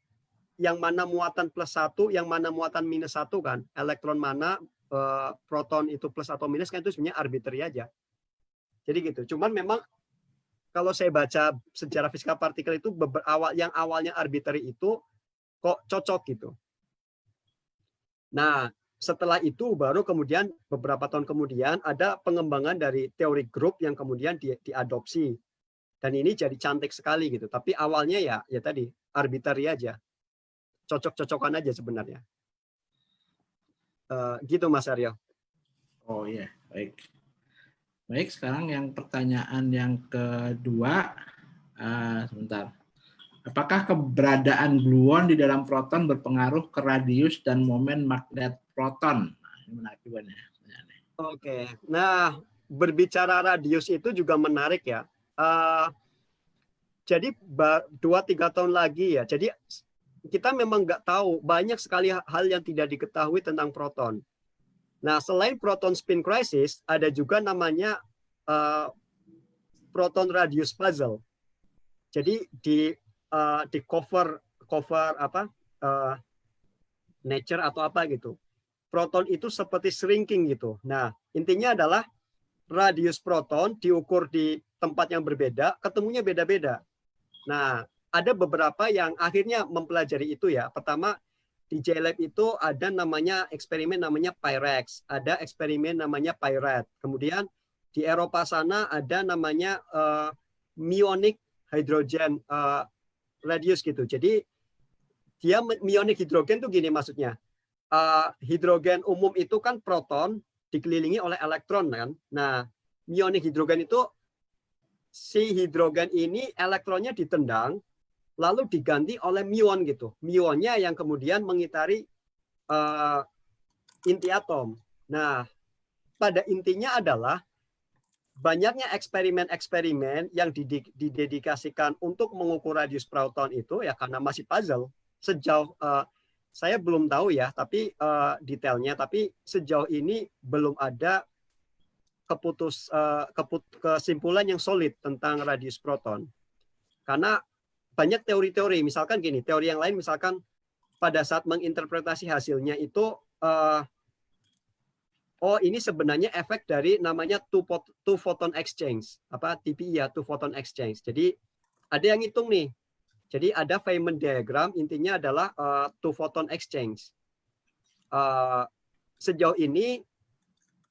yang mana muatan +1, yang mana muatan -1 kan. Elektron mana, proton itu plus atau minus kan itu sebenarnya arbitrary aja. Jadi gitu. Cuman memang kalau saya baca sejarah fisika partikel itu yang awalnya arbitrary itu kok cocok gitu. Nah, setelah itu baru kemudian beberapa tahun kemudian ada pengembangan dari teori grup yang kemudian diadopsi. Dan ini jadi cantik sekali gitu. Tapi awalnya ya tadi arbitrary aja. Cocok-cocokan aja sebenarnya. Gitu Mas Aryo. Oh iya, baik. Baik, sekarang yang pertanyaan yang kedua, sebentar. Apakah keberadaan gluon di dalam proton berpengaruh ke radius dan momen magnet proton? Nah, ini menarik juga nih. Oke, nah berbicara radius itu juga menarik ya. Jadi 2-3 tahun lagi ya. Jadi kita memang nggak tahu, banyak sekali hal yang tidak diketahui tentang proton. Nah, selain proton spin crisis, ada juga namanya proton radius puzzle. Jadi di cover apa Nature atau apa gitu. Proton itu seperti shrinking gitu. Nah, intinya adalah radius proton diukur di tempat yang berbeda, ketemunya beda-beda. Nah, ada beberapa yang akhirnya mempelajari itu ya. Pertama, di JLab itu ada namanya eksperimen namanya PYREX, ada eksperimen namanya PYRAT. Kemudian di Eropa sana ada namanya Muonic hydrogen radius gitu. Jadi dia muonic hidrogen itu gini maksudnya. Hidrogen umum itu kan proton dikelilingi oleh elektron kan. Nah, muonic hidrogen itu si hidrogen ini elektronnya ditendang lalu diganti oleh muon gitu. Muonnya yang kemudian mengitari inti atom. Nah, pada intinya adalah banyaknya eksperimen-eksperimen yang didedikasikan untuk mengukur radius proton itu ya karena masih puzzle. Sejauh saya belum tahu ya, tapi detailnya. Tapi sejauh ini belum ada kesimpulan yang solid tentang radius proton. Karena banyak teori-teori, misalkan gini, teori yang lain misalkan pada saat menginterpretasi hasilnya itu, oh ini sebenarnya efek dari namanya two photon exchange, apa TPE ya, two photon exchange. Jadi ada yang ngitung nih. Jadi ada Feynman diagram, intinya adalah two photon exchange. Sejauh ini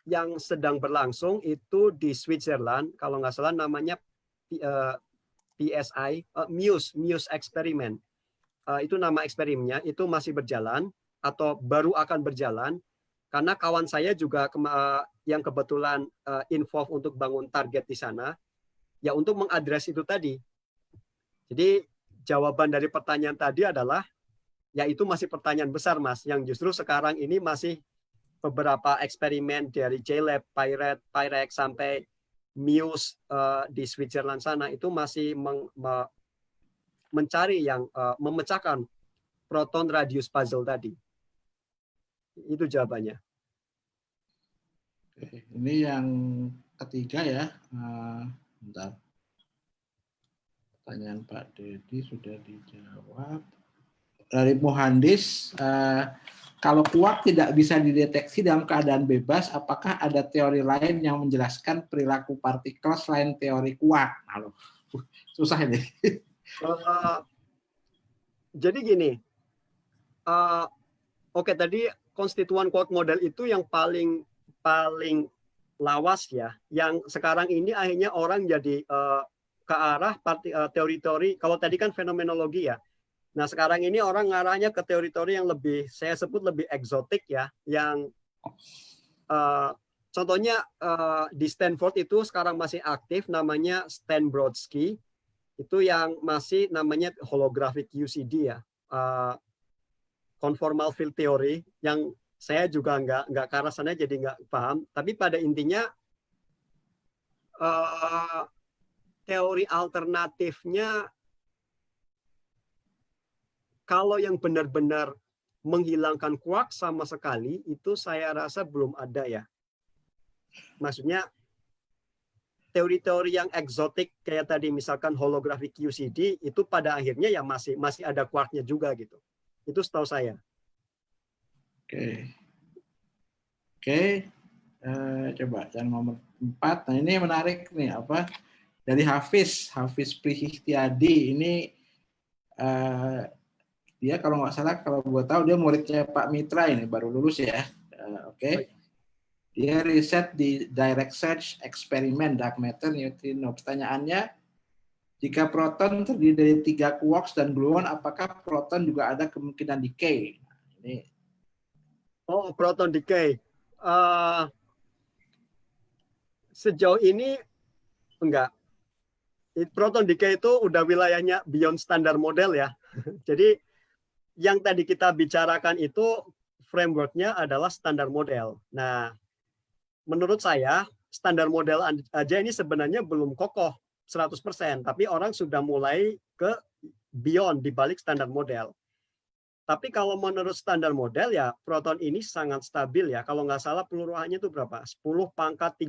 yang sedang berlangsung itu di Switzerland, kalau nggak salah namanya PSI, Muse eksperimen. Itu nama eksperimennya, itu masih berjalan atau baru akan berjalan. Karena kawan saya juga yang kebetulan involve untuk bangun target di sana, ya untuk mengadres itu tadi. Jadi jawaban dari pertanyaan tadi adalah, ya itu masih pertanyaan besar Mas, yang justru sekarang ini masih beberapa eksperimen dari JLab, PYREX sampai Muse di Switzerland sana itu masih mencari yang memecahkan proton radius puzzle tadi. Itu jawabannya. Oke, ini yang ketiga ya. Bentar. Pertanyaan Pak Dedi sudah dijawab. Dari Muhandis, kalau kuak tidak bisa dideteksi dalam keadaan bebas, apakah ada teori lain yang menjelaskan perilaku partikel selain teori kuak? Halo, susah ini. Jadi gini, oke, tadi konstituen kuak model itu yang paling lawas ya. Yang sekarang ini akhirnya orang jadi ke arah teori-teori. Kalau tadi kan fenomenologi ya. Nah, sekarang ini orang ngarahnya ke teori-teori yang lebih, saya sebut lebih eksotik ya, yang contohnya di Stanford itu sekarang masih aktif, namanya Stan Brodsky, itu yang masih namanya holographic UCD ya, conformal field theory, yang saya juga nggak ke arah sana jadi nggak paham, tapi pada intinya teori alternatifnya, kalau yang benar-benar menghilangkan kuak sama sekali, itu saya rasa belum ada ya. Maksudnya, teori-teori yang eksotik kayak tadi misalkan holographic UCD, itu pada akhirnya ya masih ada kuaknya juga gitu. Itu setahu saya. Oke. Coba yang nomor 4. Nah, ini menarik nih, apa? Dari Hafiz Prihistiadi. Ini dia kalau nggak salah, kalau gue tahu dia muridnya Pak Mitra, ini baru lulus ya. Oke. Dia riset di direct search eksperimen dark matter neutrino. Pertanyaannya, jika proton terdiri dari 3 quarks dan gluon, apakah proton juga ada kemungkinan decay? Ini. Oh, proton decay. Sejauh ini enggak. Proton decay itu udah wilayahnya beyond standar model ya. Jadi yang tadi kita bicarakan itu framework-nya adalah standar model. Nah, menurut saya standar model aja ini sebenarnya belum kokoh 100%, tapi orang sudah mulai ke beyond di balik standar model. Tapi kalau menurut standar model ya proton ini sangat stabil ya. Kalau nggak salah peluruhannya itu berapa? 10⁻37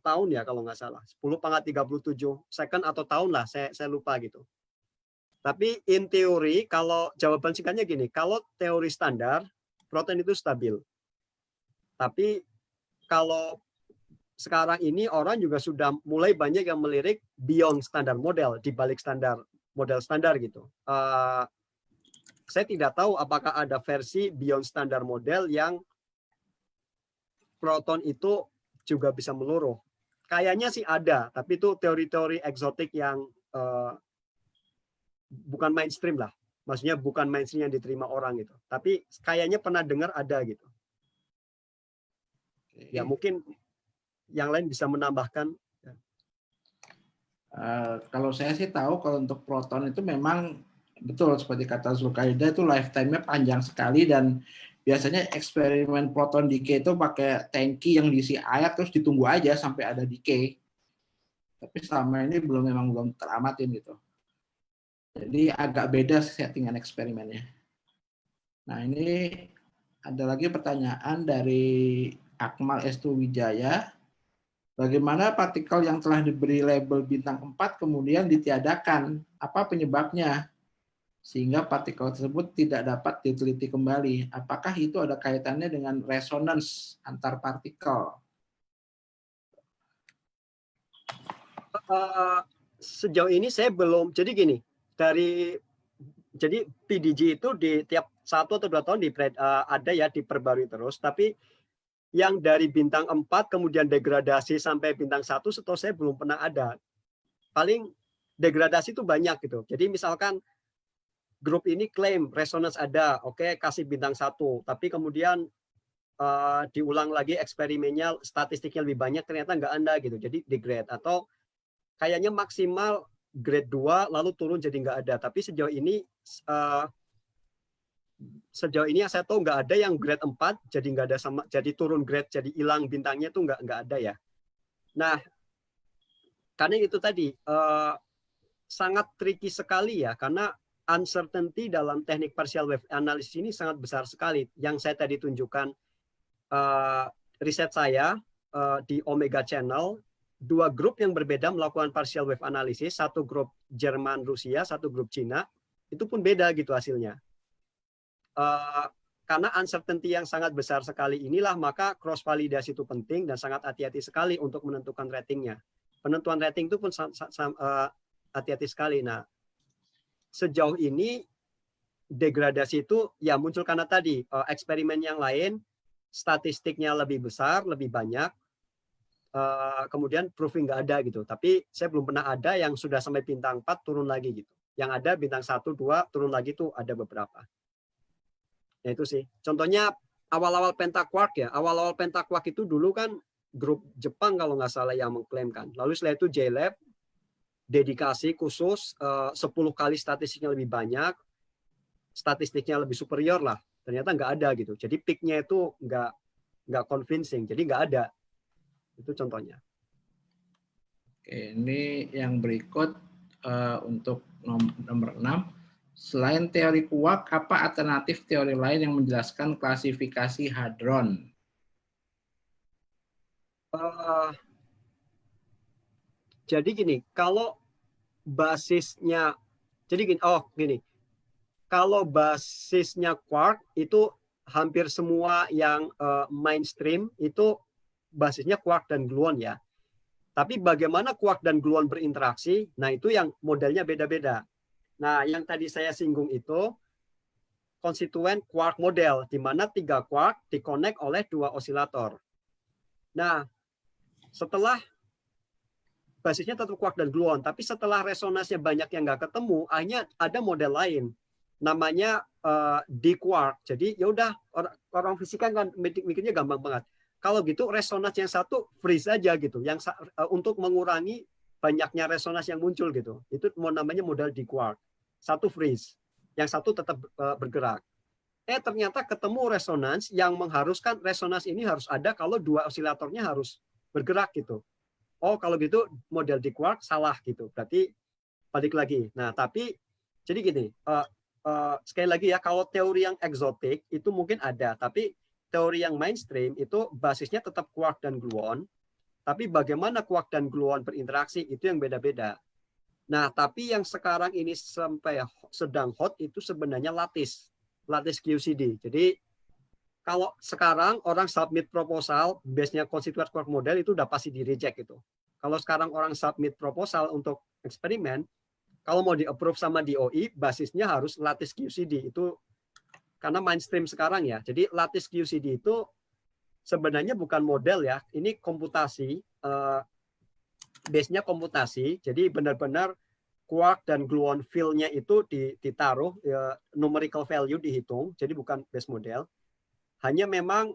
tahun ya kalau nggak salah. 10⁻37 second atau tahun lah, saya lupa gitu. Tapi in teori, kalau jawaban singkatnya gini, kalau teori standar, proton itu stabil. Tapi kalau sekarang ini orang juga sudah mulai banyak yang melirik beyond standar model, di balik model standar gitu. Saya tidak tahu apakah ada versi beyond standar model yang proton itu juga bisa meluruh. Kayaknya sih ada, tapi itu teori-teori eksotik yang bukan mainstream lah. Maksudnya bukan mainstream yang diterima orang gitu. Tapi kayaknya pernah dengar ada gitu. Ya mungkin yang lain bisa menambahkan. Kalau saya sih tahu kalau untuk proton itu memang betul seperti kata Zulkaida itu lifetime-nya panjang sekali, dan biasanya eksperimen proton decay itu pakai tangki yang diisi air terus ditunggu aja sampai ada decay. Tapi selama ini belum teramatin gitu. Jadi agak beda settingan eksperimennya. Nah, ini ada lagi pertanyaan dari Akmal Estuwijaya. Bagaimana partikel yang telah diberi label bintang 4 kemudian ditiadakan? Apa penyebabnya? Sehingga partikel tersebut tidak dapat diteliti kembali. Apakah itu ada kaitannya dengan resonance antar partikel? Sejauh ini saya belum. Jadi gini, jadi PDG itu di tiap 1 atau 2 tahun ada ya, diperbarui terus. Tapi yang dari bintang 4 kemudian degradasi sampai bintang 1 setahu saya belum pernah ada. Paling degradasi itu banyak gitu. Jadi misalkan grup ini klaim resonance ada, oke, kasih bintang 1, tapi kemudian diulang lagi eksperimennya, statistiknya lebih banyak, ternyata nggak ada gitu, jadi degrade. Atau kayaknya maksimal grade 2 lalu turun jadi nggak ada. Tapi sejauh ini yang saya tahu nggak ada yang grade 4 jadi nggak ada, sama jadi turun grade jadi hilang bintangnya itu nggak ada ya. Nah, karena itu tadi sangat tricky sekali ya, karena uncertainty dalam teknik partial wave analysis ini sangat besar sekali. Yang saya tadi tunjukkan riset saya di Omega Channel, 2 grup yang berbeda melakukan partial wave analysis, 1 grup Jerman Rusia, 1 grup Cina, itu pun beda gitu hasilnya. karena uncertainty yang sangat besar sekali inilah, maka cross validasi itu penting dan sangat hati-hati sekali untuk menentukan ratingnya. Penentuan rating itu pun hati-hati sekali. Nah, sejauh ini degradasi itu ya muncul karena tadi eksperimen yang lain statistiknya lebih besar, lebih banyak, kemudian proving nggak ada gitu. Tapi saya belum pernah ada yang sudah sampai bintang 4 turun lagi gitu. Yang ada bintang 1, 2 turun lagi tuh ada beberapa. Ya itu sih. Contohnya awal-awal pentaquark ya. Awal-awal pentaquark itu dulu kan grup Jepang kalau nggak salah yang mengklaimkan. Lalu setelah itu JLab dedikasi khusus 10 kali statistiknya lebih banyak, statistiknya lebih superior lah. Ternyata nggak ada gitu. Jadi peak-nya itu nggak convincing. Jadi nggak ada. Itu contohnya. Oke, ini yang berikut untuk nomor 6. Selain teori kuak, apa alternatif teori lain yang menjelaskan klasifikasi hadron? Jadi gini, kalau basisnya, jadi gini, kalau basisnya quark itu hampir semua yang mainstream itu basisnya quark dan gluon ya. Tapi bagaimana quark dan gluon berinteraksi, nah itu yang modelnya beda-beda. Nah, yang tadi saya singgung itu konstituen quark model, di mana 3 quark dikonek oleh 2 osilator. Nah, setelah basisnya tetap quark dan gluon, tapi setelah resonansinya banyak yang nggak ketemu, akhirnya ada model lain, namanya D-quark. Jadi ya udah orang fisika kan mikirnya gampang banget. Kalau gitu resonans yang satu freeze aja gitu, yang untuk mengurangi banyaknya resonans yang muncul gitu. Itu namanya model D-quark. Satu freeze, yang satu tetap bergerak. Ternyata ketemu resonans yang mengharuskan resonans ini harus ada kalau 2 osilatornya harus bergerak gitu. Oh, kalau gitu model D-quark salah gitu. Berarti balik lagi. Nah, tapi jadi gini, sekali lagi ya, kalau teori yang eksotik itu mungkin ada, tapi teori yang mainstream itu basisnya tetap quark dan gluon, tapi bagaimana quark dan gluon berinteraksi itu yang beda-beda. Nah, tapi yang sekarang ini sampai sedang hot itu sebenarnya lattice QCD. Jadi kalau sekarang orang submit proposal, base-nya constituent quark model itu udah pasti di reject gitu. Kalau sekarang orang submit proposal untuk eksperimen, kalau mau di-approve sama DOE, basisnya harus lattice QCD. Itu karena mainstream sekarang ya. Jadi lattice QCD itu sebenarnya bukan model ya. Ini komputasi, base-nya komputasi. Jadi benar-benar quark dan gluon field-nya itu ditaruh, numerical value dihitung. Jadi bukan base model. Hanya memang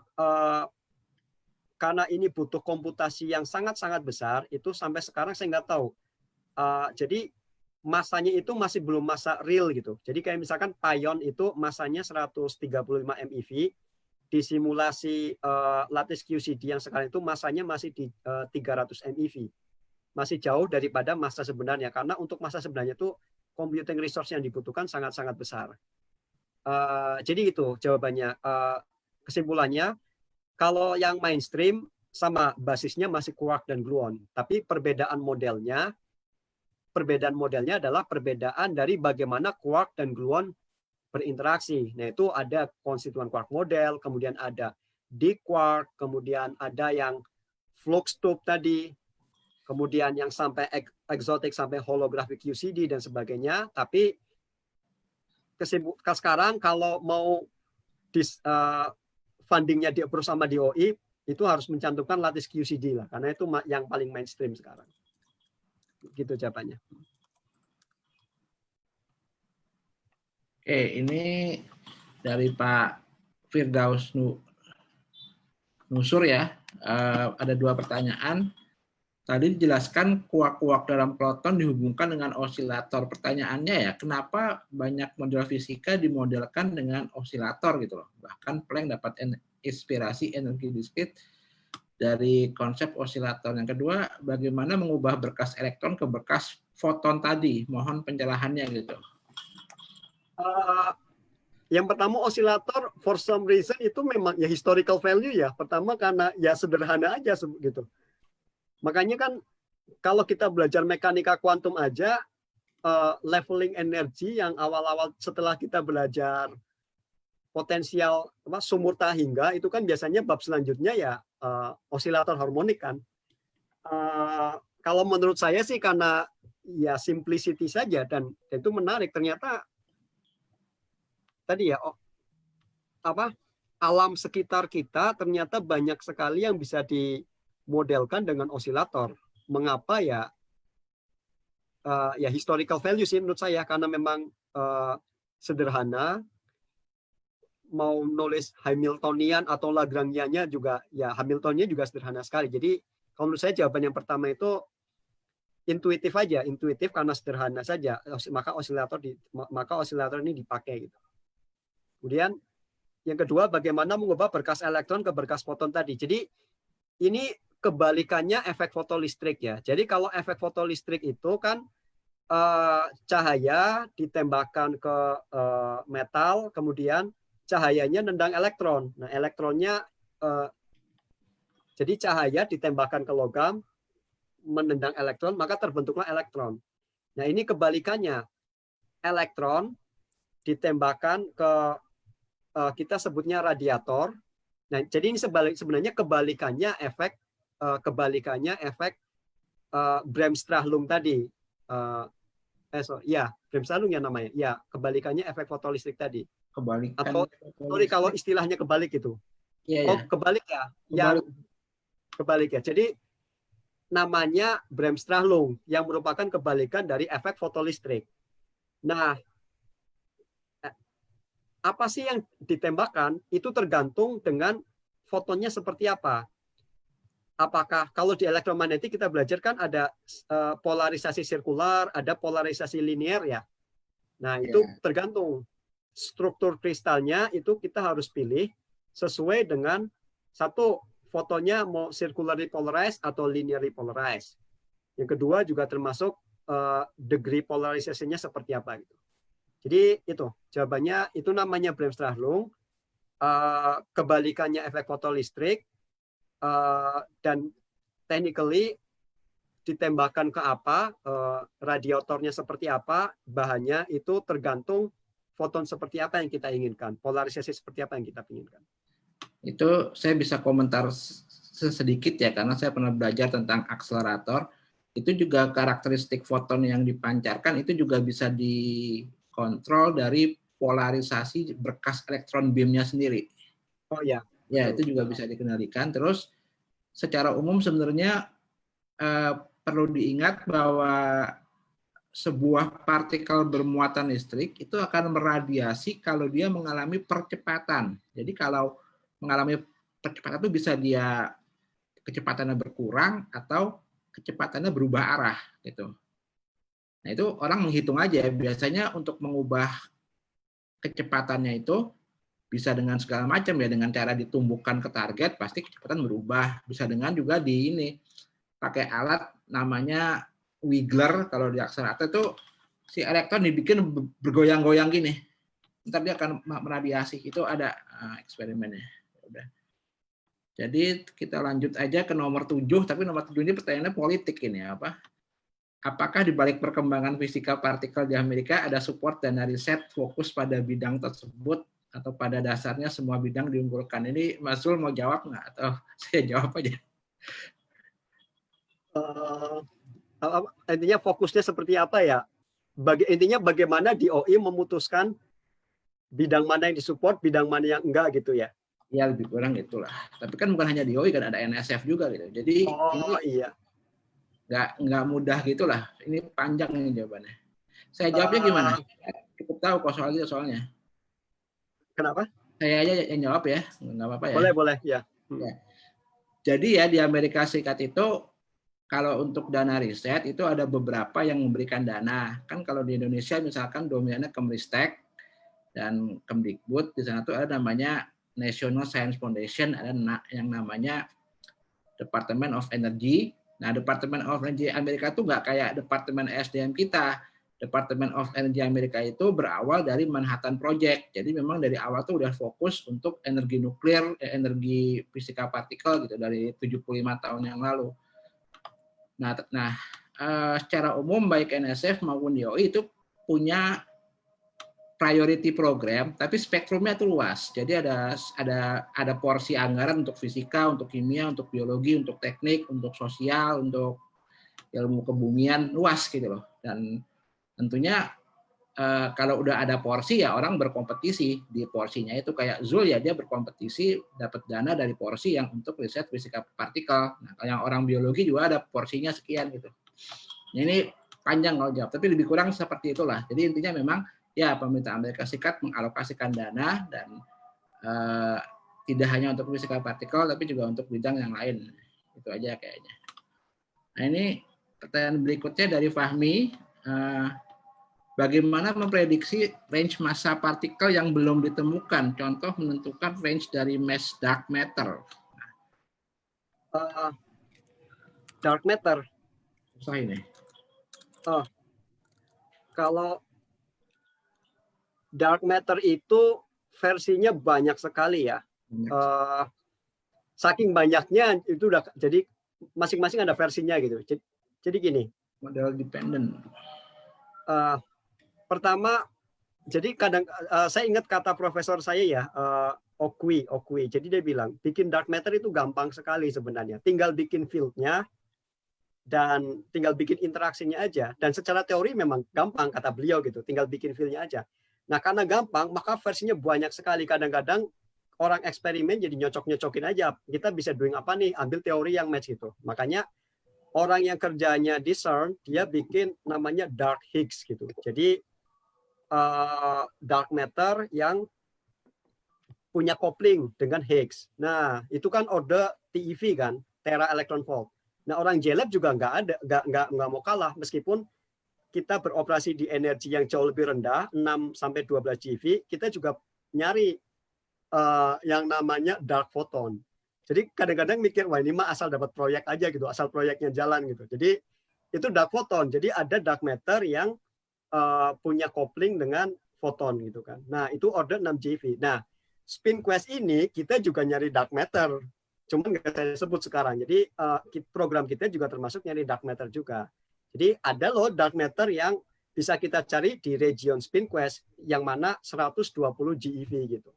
karena ini butuh komputasi yang sangat-sangat besar, itu sampai sekarang saya nggak tahu. Jadi masanya itu masih belum masa real gitu. Jadi kayak misalkan pion itu masanya 135 MeV, di simulasi lattice QCD yang sekarang itu masanya masih di 300 MeV. Masih jauh daripada masa sebenarnya, karena untuk masa sebenarnya itu computing resource yang dibutuhkan sangat-sangat besar. Jadi itu jawabannya. Kesimpulannya, kalau yang mainstream sama basisnya masih quark dan gluon, tapi perbedaan modelnya adalah perbedaan dari bagaimana quark dan gluon berinteraksi. Nah, itu ada konstituen quark model, kemudian ada D-quark, kemudian ada yang flux tube tadi, kemudian yang sampai exotic sampai holographic QCD dan sebagainya. Tapi sekarang kalau mau fundingnya di-approve sama DOE, itu harus mencantumkan lattice QCD lah, karena itu yang paling mainstream sekarang. Gitu jawabannya. Oke, ini dari Pak Firdaus Nusur ya. Ada 2 pertanyaan. Tadi dijelaskan kuak-kuak dalam proton dihubungkan dengan osilator. Pertanyaannya ya, kenapa banyak model fisika dimodelkan dengan osilator gitu loh. Bahkan Planck dapat inspirasi energi diskrit dari konsep osilator. Yang kedua, bagaimana mengubah berkas elektron ke berkas foton tadi? Mohon pencerahannya gitu. Yang pertama, osilator for some reason itu memang ya historical value ya. Pertama karena ya sederhana aja gitu. Makanya kan kalau kita belajar mekanika kuantum aja, leveling energi yang awal-awal setelah kita belajar potensial sumur Tahingga itu kan biasanya bab selanjutnya ya osilator harmonik kan. Kalau menurut saya sih karena ya simplicity saja dan itu menarik ternyata tadi ya alam sekitar kita ternyata banyak sekali yang bisa dimodelkan dengan osilator. Mengapa ya? Ya historical value sih menurut saya karena memang sederhana. Mau nulis Hamiltonian atau Lagrangianya juga ya Hamiltonian juga sederhana sekali. Jadi kalau menurut saya jawaban yang pertama itu intuitif aja, intuitif karena sederhana saja. Maka osilator ini dipakai gitu. Kemudian yang kedua bagaimana mengubah berkas elektron ke berkas foton tadi. Jadi ini kebalikannya efek fotolistrik ya. Jadi kalau efek fotolistrik itu kan cahaya ditembakkan ke metal, kemudian cahayanya nendang elektron. Nah, elektronnya jadi cahaya ditembakkan ke logam, menendang elektron, maka terbentuklah elektron. Nah, ini kebalikannya. Elektron ditembakkan ke kita sebutnya radiator. Nah, jadi ini sebenarnya kebalikannya efek Bremsstrahlung tadi. Bremsstrahlung ya namanya. Ya, kebalikannya efek fotolistrik tadi. Kebalikan. Atau sorry kalau istilahnya kebalik itu. Iya. Kebalik ya. Kebalik. Ya. Jadi namanya Bremsstrahlung yang merupakan kebalikan dari efek fotolistrik. Nah, apa sih yang ditembakkan itu tergantung dengan fotonnya seperti apa. Apakah kalau di elektromagnetik kita belajar kan ada polarisasi sirkular, ada polarisasi linear ya. Nah, itu tergantung struktur kristalnya itu kita harus pilih sesuai dengan satu fotonya mau circularly polarized atau linearly polarized. Yang kedua juga termasuk degree polarisasinya seperti apa gitu. Jadi itu jawabannya itu namanya Bremsstrahlung. Kebalikannya efek fotolistrik dan technically ditembakkan ke apa, radiatornya seperti apa, bahannya itu tergantung foton seperti apa yang kita inginkan, polarisasi seperti apa yang kita inginkan. Itu saya bisa komentar sedikit ya, karena saya pernah belajar tentang akselerator. Itu juga karakteristik foton yang dipancarkan itu juga bisa dikontrol dari polarisasi berkas elektron beamnya sendiri. Oh ya. Ya, itu juga bisa dikendalikan. Terus secara umum sebenarnya perlu diingat bahwa sebuah partikel bermuatan listrik itu akan meradiasi kalau dia mengalami percepatan. Jadi kalau mengalami percepatan itu bisa dia kecepatannya berkurang atau kecepatannya berubah arah gitu. Nah, itu orang menghitung aja. Biasanya untuk mengubah kecepatannya itu bisa dengan segala macam ya, dengan cara ditumbuhkan ke target pasti kecepatan berubah. Bisa dengan juga di ini pakai alat namanya Wiggler. Kalau di akselerator itu si elektron dibikin bergoyang-goyang gini. Ntar dia akan meradiasi. Itu ada eksperimennya. Udah. Jadi kita lanjut aja ke nomor 7, tapi nomor 7 ini pertanyaannya politik ini apa? Apakah di balik perkembangan fisika partikel di Amerika ada support dana riset fokus pada bidang tersebut atau pada dasarnya semua bidang diunggulkan? Ini Mas Zul mau jawab nggak atau saya jawab aja? Intinya fokusnya seperti apa ya? Intinya bagaimana DOI memutuskan bidang mana yang disupport, bidang mana yang enggak gitu ya? Ya lebih kurang itulah. Tapi kan bukan hanya DOI, kan ada NSF juga gitu. Jadi ini iya. Nggak mudah gitulah. Ini panjang nih jawabannya. Saya jawabnya gimana? Cukup tahu kok soalnya. Kenapa? Saya aja yang jawab ya, nggak apa-apa ya. Boleh ya. Ya. Jadi ya di Amerika Serikat itu kalau untuk dana riset itu ada beberapa yang memberikan dana. Kan kalau di Indonesia misalkan dominannya Kemristek dan Kemdikbud, di sana tuh ada namanya National Science Foundation, ada yang namanya Department of Energy. Nah, Department of Energy Amerika itu nggak kayak Departemen SDM kita. Department of Energy Amerika itu berawal dari Manhattan Project. Jadi memang dari awal tuh udah fokus untuk energi nuklir, energi fisika partikel gitu dari 75 tahun yang lalu. Nah, secara umum baik NSF maupun DOI itu punya priority program, tapi spektrumnya itu luas. Jadi ada porsi anggaran untuk fisika, untuk kimia, untuk biologi, untuk teknik, untuk sosial, untuk ilmu kebumian, luas gitu loh. Dan tentunya kalau udah ada porsi ya orang berkompetisi di porsinya itu. Kayak Zul ya dia berkompetisi dapat dana dari porsi yang untuk riset fisika partikel. Nah, yang orang biologi juga ada porsinya sekian gitu. Nah, ini panjang kalau jawab, tapi lebih kurang seperti itulah. Jadi intinya memang ya pemerintah Amerika Serikat mengalokasikan dana dan tidak hanya untuk fisika partikel tapi juga untuk bidang yang lain. Itu aja kayaknya. Nah, ini pertanyaan berikutnya dari Fahmi. Bagaimana memprediksi range massa partikel yang belum ditemukan? Contoh menentukan range dari mass dark matter. Dark matter. Susah ini. Kalau dark matter itu versinya banyak sekali ya. Saking banyaknya itu udah jadi masing-masing ada versinya gitu. Jadi gini. Model dependent. Pertama, jadi kadang saya ingat kata profesor saya ya, Okui. Jadi dia bilang bikin dark matter itu gampang sekali sebenarnya. Tinggal bikin field-nya dan tinggal bikin interaksinya aja. Dan secara teori memang gampang kata beliau gitu. Tinggal bikin field-nya aja. Nah karena gampang maka versinya banyak sekali. Kadang-kadang orang eksperimen jadi nyocok-nyocokin aja. Kita bisa doing apa nih? Ambil teori yang match gitu. Makanya orang yang kerjanya di CERN dia bikin namanya dark Higgs gitu. Jadi dark matter yang punya kopling dengan Higgs. Nah, itu kan order TeV kan, tera electron volt. Nah, orang JLab juga nggak mau kalah meskipun kita beroperasi di energi yang jauh lebih rendah, 6 sampai 12 GeV, kita juga nyari yang namanya dark photon. Jadi kadang-kadang mikir wah ini mah asal dapat proyek aja gitu, asal proyeknya jalan gitu. Jadi itu dark photon. Jadi ada dark matter yang punya kopling dengan foton gitu kan. Nah, itu order 6 GeV. Nah, SpinQuest ini kita juga nyari dark matter. Cuman nggak saya sebut sekarang. Jadi program kita juga termasuk nyari dark matter juga. Jadi ada loh dark matter yang bisa kita cari di region SpinQuest yang mana 120 GeV gitu.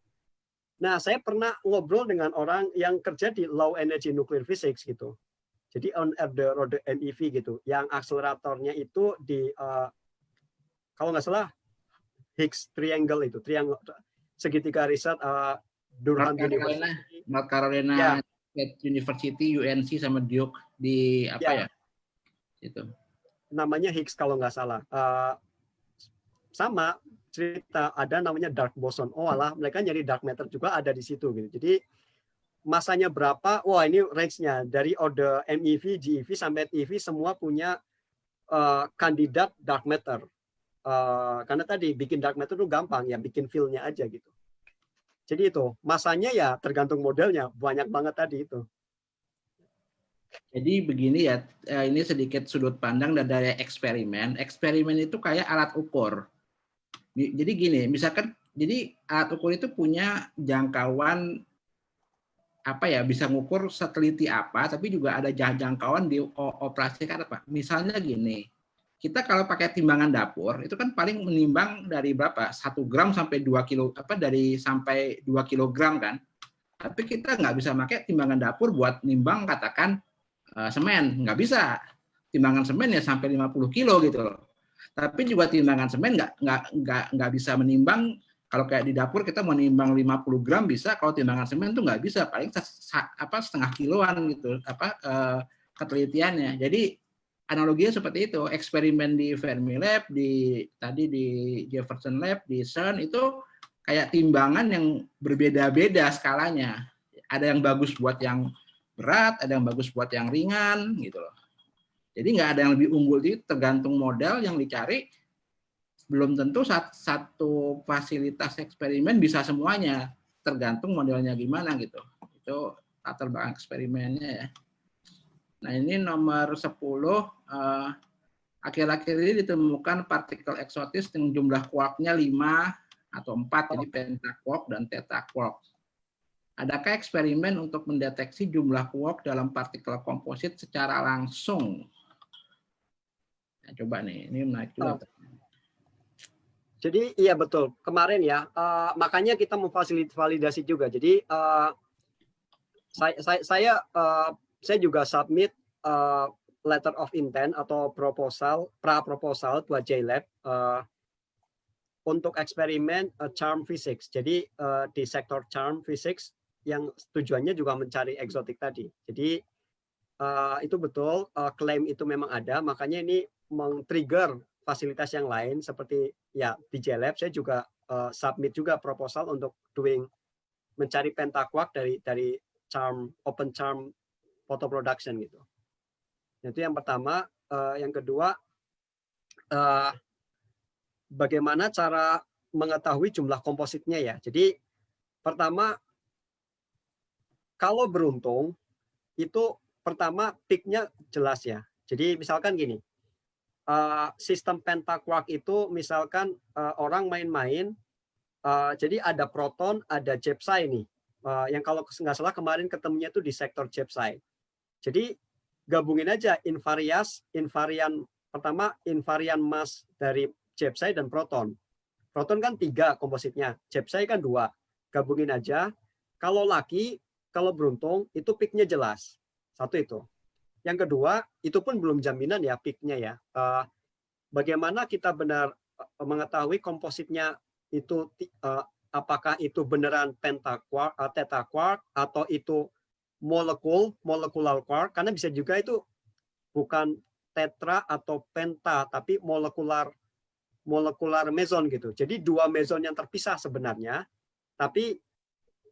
Nah, saya pernah ngobrol dengan orang yang kerja di low energy nuclear physics gitu. Jadi on the MEV gitu, yang akseleratornya itu di kalau nggak salah Higgs triangle itu, triangle segitiga riset Durham University, North Carolina State University, UNC sama Duke di apa ya? Itu. Namanya Higgs kalau nggak salah. Sama cerita ada namanya dark boson. Oh alah, mereka nyari dark matter juga ada di situ gitu. Jadi masanya berapa? Wah ini range-nya dari order MEV, GeV sampai TeV semua punya kandidat dark matter. Karena tadi bikin dark matter itu gampang ya, bikin field-nya aja gitu. Jadi itu masanya ya tergantung modelnya, banyak banget tadi itu. Jadi begini ya, ini sedikit sudut pandang dari eksperimen. Eksperimen itu kayak alat ukur. Jadi gini, misalkan jadi alat ukur itu punya jangkauan apa ya, bisa ngukur sateliti apa, tapi juga ada jangkauan dioperasikan apa. Misalnya gini, kita kalau pakai timbangan dapur itu kan paling menimbang dari berapa? 1 gram sampai 2 kilo sampai 2 kilogram kan. Tapi kita nggak bisa pakai timbangan dapur buat nimbang katakan semen, nggak bisa. Timbangan semen ya sampai 50 kilo gitu loh. Tapi juga timbangan semen nggak bisa menimbang. Kalau kayak di dapur kita mau nimbang 50 gram bisa, kalau timbangan semen tuh nggak bisa, paling setengah kiloan gitu ketelitiannya. Jadi analoginya seperti itu. Eksperimen di Fermilab, tadi di Jefferson Lab, di CERN itu kayak timbangan yang berbeda-beda skalanya. Ada yang bagus buat yang berat, ada yang bagus buat yang ringan gitu loh. Jadi nggak ada yang lebih unggul, itu tergantung model yang dicari. Belum tentu satu fasilitas eksperimen bisa semuanya, tergantung modelnya gimana gitu. Itu latar belakang eksperimennya ya. Nah ini nomor 10, akhir-akhir ini ditemukan partikel eksotis dengan jumlah quarknya 5 atau 4, jadi pentaquark dan tetaquark. Adakah eksperimen untuk mendeteksi jumlah quark dalam partikel komposit secara langsung? Nah, coba nih, ini menarik juga. Jadi iya betul kemarin ya, makanya kita memfasilitasi juga. Jadi saya juga submit letter of intent atau pra-proposal buat JLab untuk eksperimen charm physics. Jadi di sektor charm physics yang tujuannya juga mencari eksotik tadi. Jadi itu betul, klaim itu memang ada, makanya ini men-trigger fasilitas yang lain seperti ya di JLab saya juga submit juga proposal untuk mencari pentaquark dari charm open charm photo production gitu. Itu yang pertama. Yang kedua, bagaimana cara mengetahui jumlah kompositnya ya. Jadi pertama, kalau beruntung itu pertama peak-nya jelas ya. Jadi misalkan gini, sistem pentaquark itu misalkan orang main-main, jadi ada proton, ada JEPSI nih. Yang kalau nggak salah kemarin ketemunya itu di sektor JEPSI. Jadi gabungin aja invarian pertama invarian mass dari JEPSI dan proton. Proton kan 3 kompositnya, JEPSI kan 2. Gabungin aja. Kalau laki, kalau beruntung itu peak-nya jelas. Satu itu. Yang kedua, itu pun belum jaminan ya peak-nya ya. Bagaimana kita benar mengetahui kompositnya itu apakah itu beneran pentaquark, tetaquark atau itu molekular quark, karena bisa juga itu bukan tetra atau penta tapi molekular meson gitu. Jadi 2 meson yang terpisah sebenarnya, tapi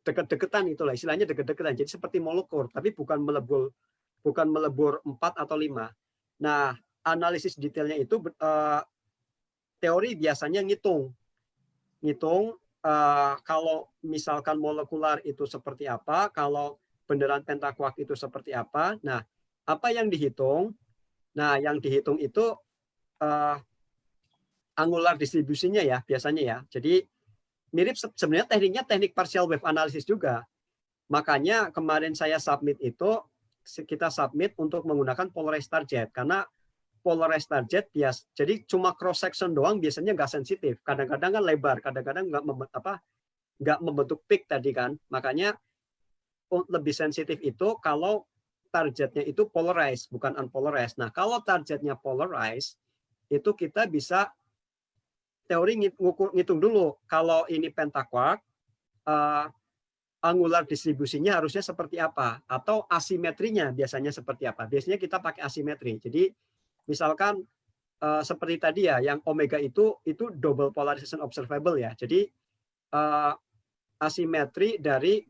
deket-deketan itulah istilahnya deket-deketan. Jadi seperti molekul tapi bukan melebur 4 atau 5. Nah, analisis detailnya itu teori biasanya ngitung kalau misalkan molekular itu seperti apa, kalau beneran pentaquark itu seperti apa. Nah, apa yang dihitung? Nah, yang dihitung itu angular distribusinya ya biasanya ya. Jadi mirip sebenarnya tekniknya teknik partial wave analysis juga. Makanya kemarin saya submit itu kita submit untuk menggunakan polarized target karena polarized target bias. Jadi cuma cross section doang biasanya nggak sensitif. Kadang-kadang kan lebar, kadang-kadang nggak membentuk peak tadi kan. Makanya lebih sensitif itu kalau targetnya itu polarized, bukan unpolarized. Nah, kalau targetnya polarized, itu kita bisa teori ngitung dulu. Kalau ini pentaquark, angular distribusinya harusnya seperti apa? Atau asimetrinya biasanya seperti apa? Biasanya kita pakai asimetri. Jadi, misalkan seperti tadi ya, yang omega itu double polarization observable ya. Jadi, asimetri dari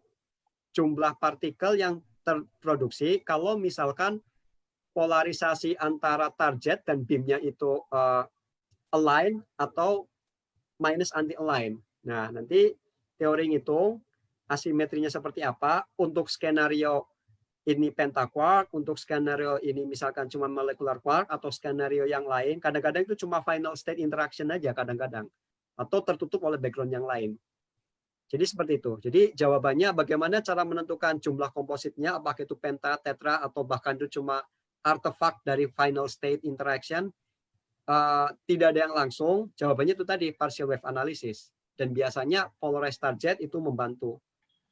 jumlah partikel yang terproduksi kalau misalkan polarisasi antara target dan beamnya itu align atau minus anti-align. Nah, nanti teori ngitung asimetrinya seperti apa untuk skenario ini pentaquark, untuk skenario ini misalkan cuma molecular quark atau skenario yang lain. Kadang-kadang itu cuma final state interaction aja kadang-kadang. Atau tertutup oleh background yang lain. Jadi seperti itu. Jadi jawabannya bagaimana cara menentukan jumlah kompositnya, apakah itu penta, tetra, atau bahkan itu cuma artefak dari final state interaction. Tidak ada yang langsung. Jawabannya itu tadi partial wave analysis. Dan biasanya polarized target itu membantu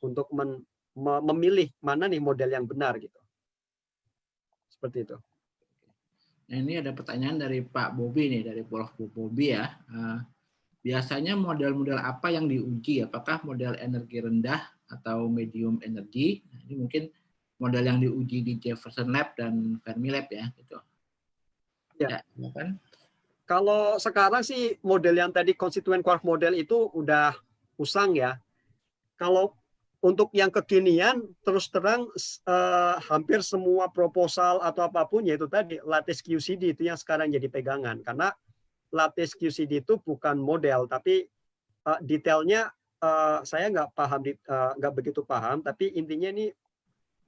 untuk memilih mana nih model yang benar gitu. Seperti itu. Nah, ini ada pertanyaan dari Pak Bobi nih, dari Prof. Bobi ya. Biasanya model-model apa yang diuji? Apakah model energi rendah atau medium energi? Nah, ini mungkin model yang diuji di Jefferson Lab dan Fermilab ya, gitu. Ya. Ya kan? Kalau sekarang sih model yang tadi constituent quark model itu udah usang ya. Kalau untuk yang kekinian terus terang hampir semua proposal atau apapun yaitu tadi lattice QCD itu yang sekarang jadi pegangan karena lattice QCD itu bukan model tapi detailnya saya nggak begitu paham tapi intinya ini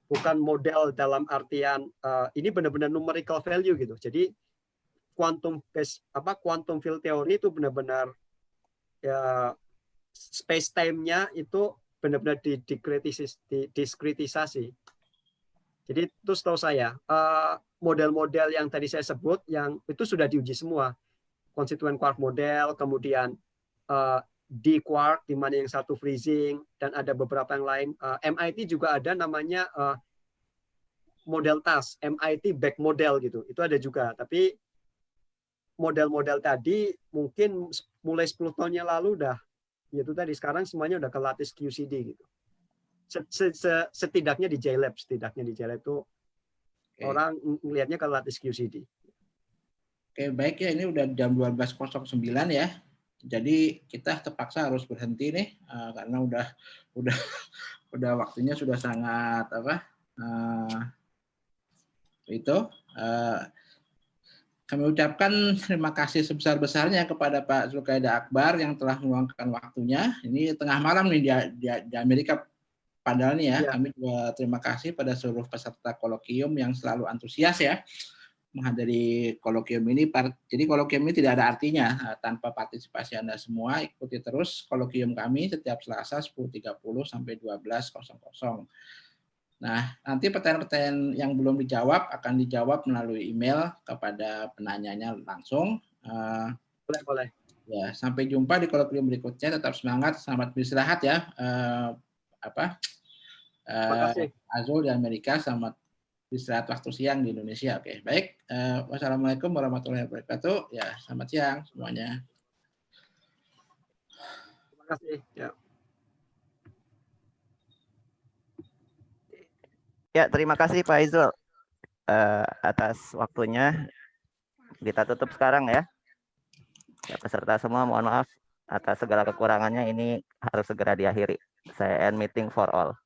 bukan model dalam artian ini benar-benar numerical value gitu. Jadi quantum field theory itu benar-benar ya, space time-nya itu benar-benar diskritisasi. Jadi itu setahu saya model-model yang tadi saya sebut yang itu sudah diuji semua. Constituent quark model, kemudian D-Quark, di mana yang satu freezing, dan ada beberapa yang lain. MIT juga ada namanya model task, MIT back model gitu. Itu ada juga. Tapi model-model tadi mungkin mulai 10 tahun yang lalu udah, itu tadi, sekarang semuanya udah ke lattice QCD gitu. Setidaknya di JLab, itu orang melihatnya ke lattice QCD. Oke, baik ya, ini udah jam 12.09 ya. Jadi kita terpaksa harus berhenti nih karena udah waktunya sudah sangat kami ucapkan terima kasih sebesar-besarnya kepada Pak Zulkaidah Akbar yang telah meluangkan waktunya. Ini tengah malam nih di Amerika padahal nih ya. Kami juga terima kasih pada seluruh peserta kolokium yang selalu antusias ya menghadiri kolokium ini. Jadi kolokium ini tidak ada artinya tanpa partisipasi Anda semua. Ikuti terus kolokium kami setiap Selasa 10.30 sampai 12.00. Nah, nanti pertanyaan-pertanyaan yang belum dijawab akan dijawab melalui email kepada penanyanya langsung. Boleh. Ya, sampai jumpa di kolokium berikutnya. Tetap semangat, selamat beristirahat ya. Azul di Amerika, selamat istirahat waktu siang di Indonesia. Oke, baik. Wassalamualaikum warahmatullahi wabarakatuh. Ya, selamat siang semuanya. Terima kasih. Ya. Ya, terima kasih Pak Izul atas waktunya. Kita tutup sekarang ya. Peserta semua mohon maaf atas segala kekurangannya, ini harus segera diakhiri. Saya end meeting for all.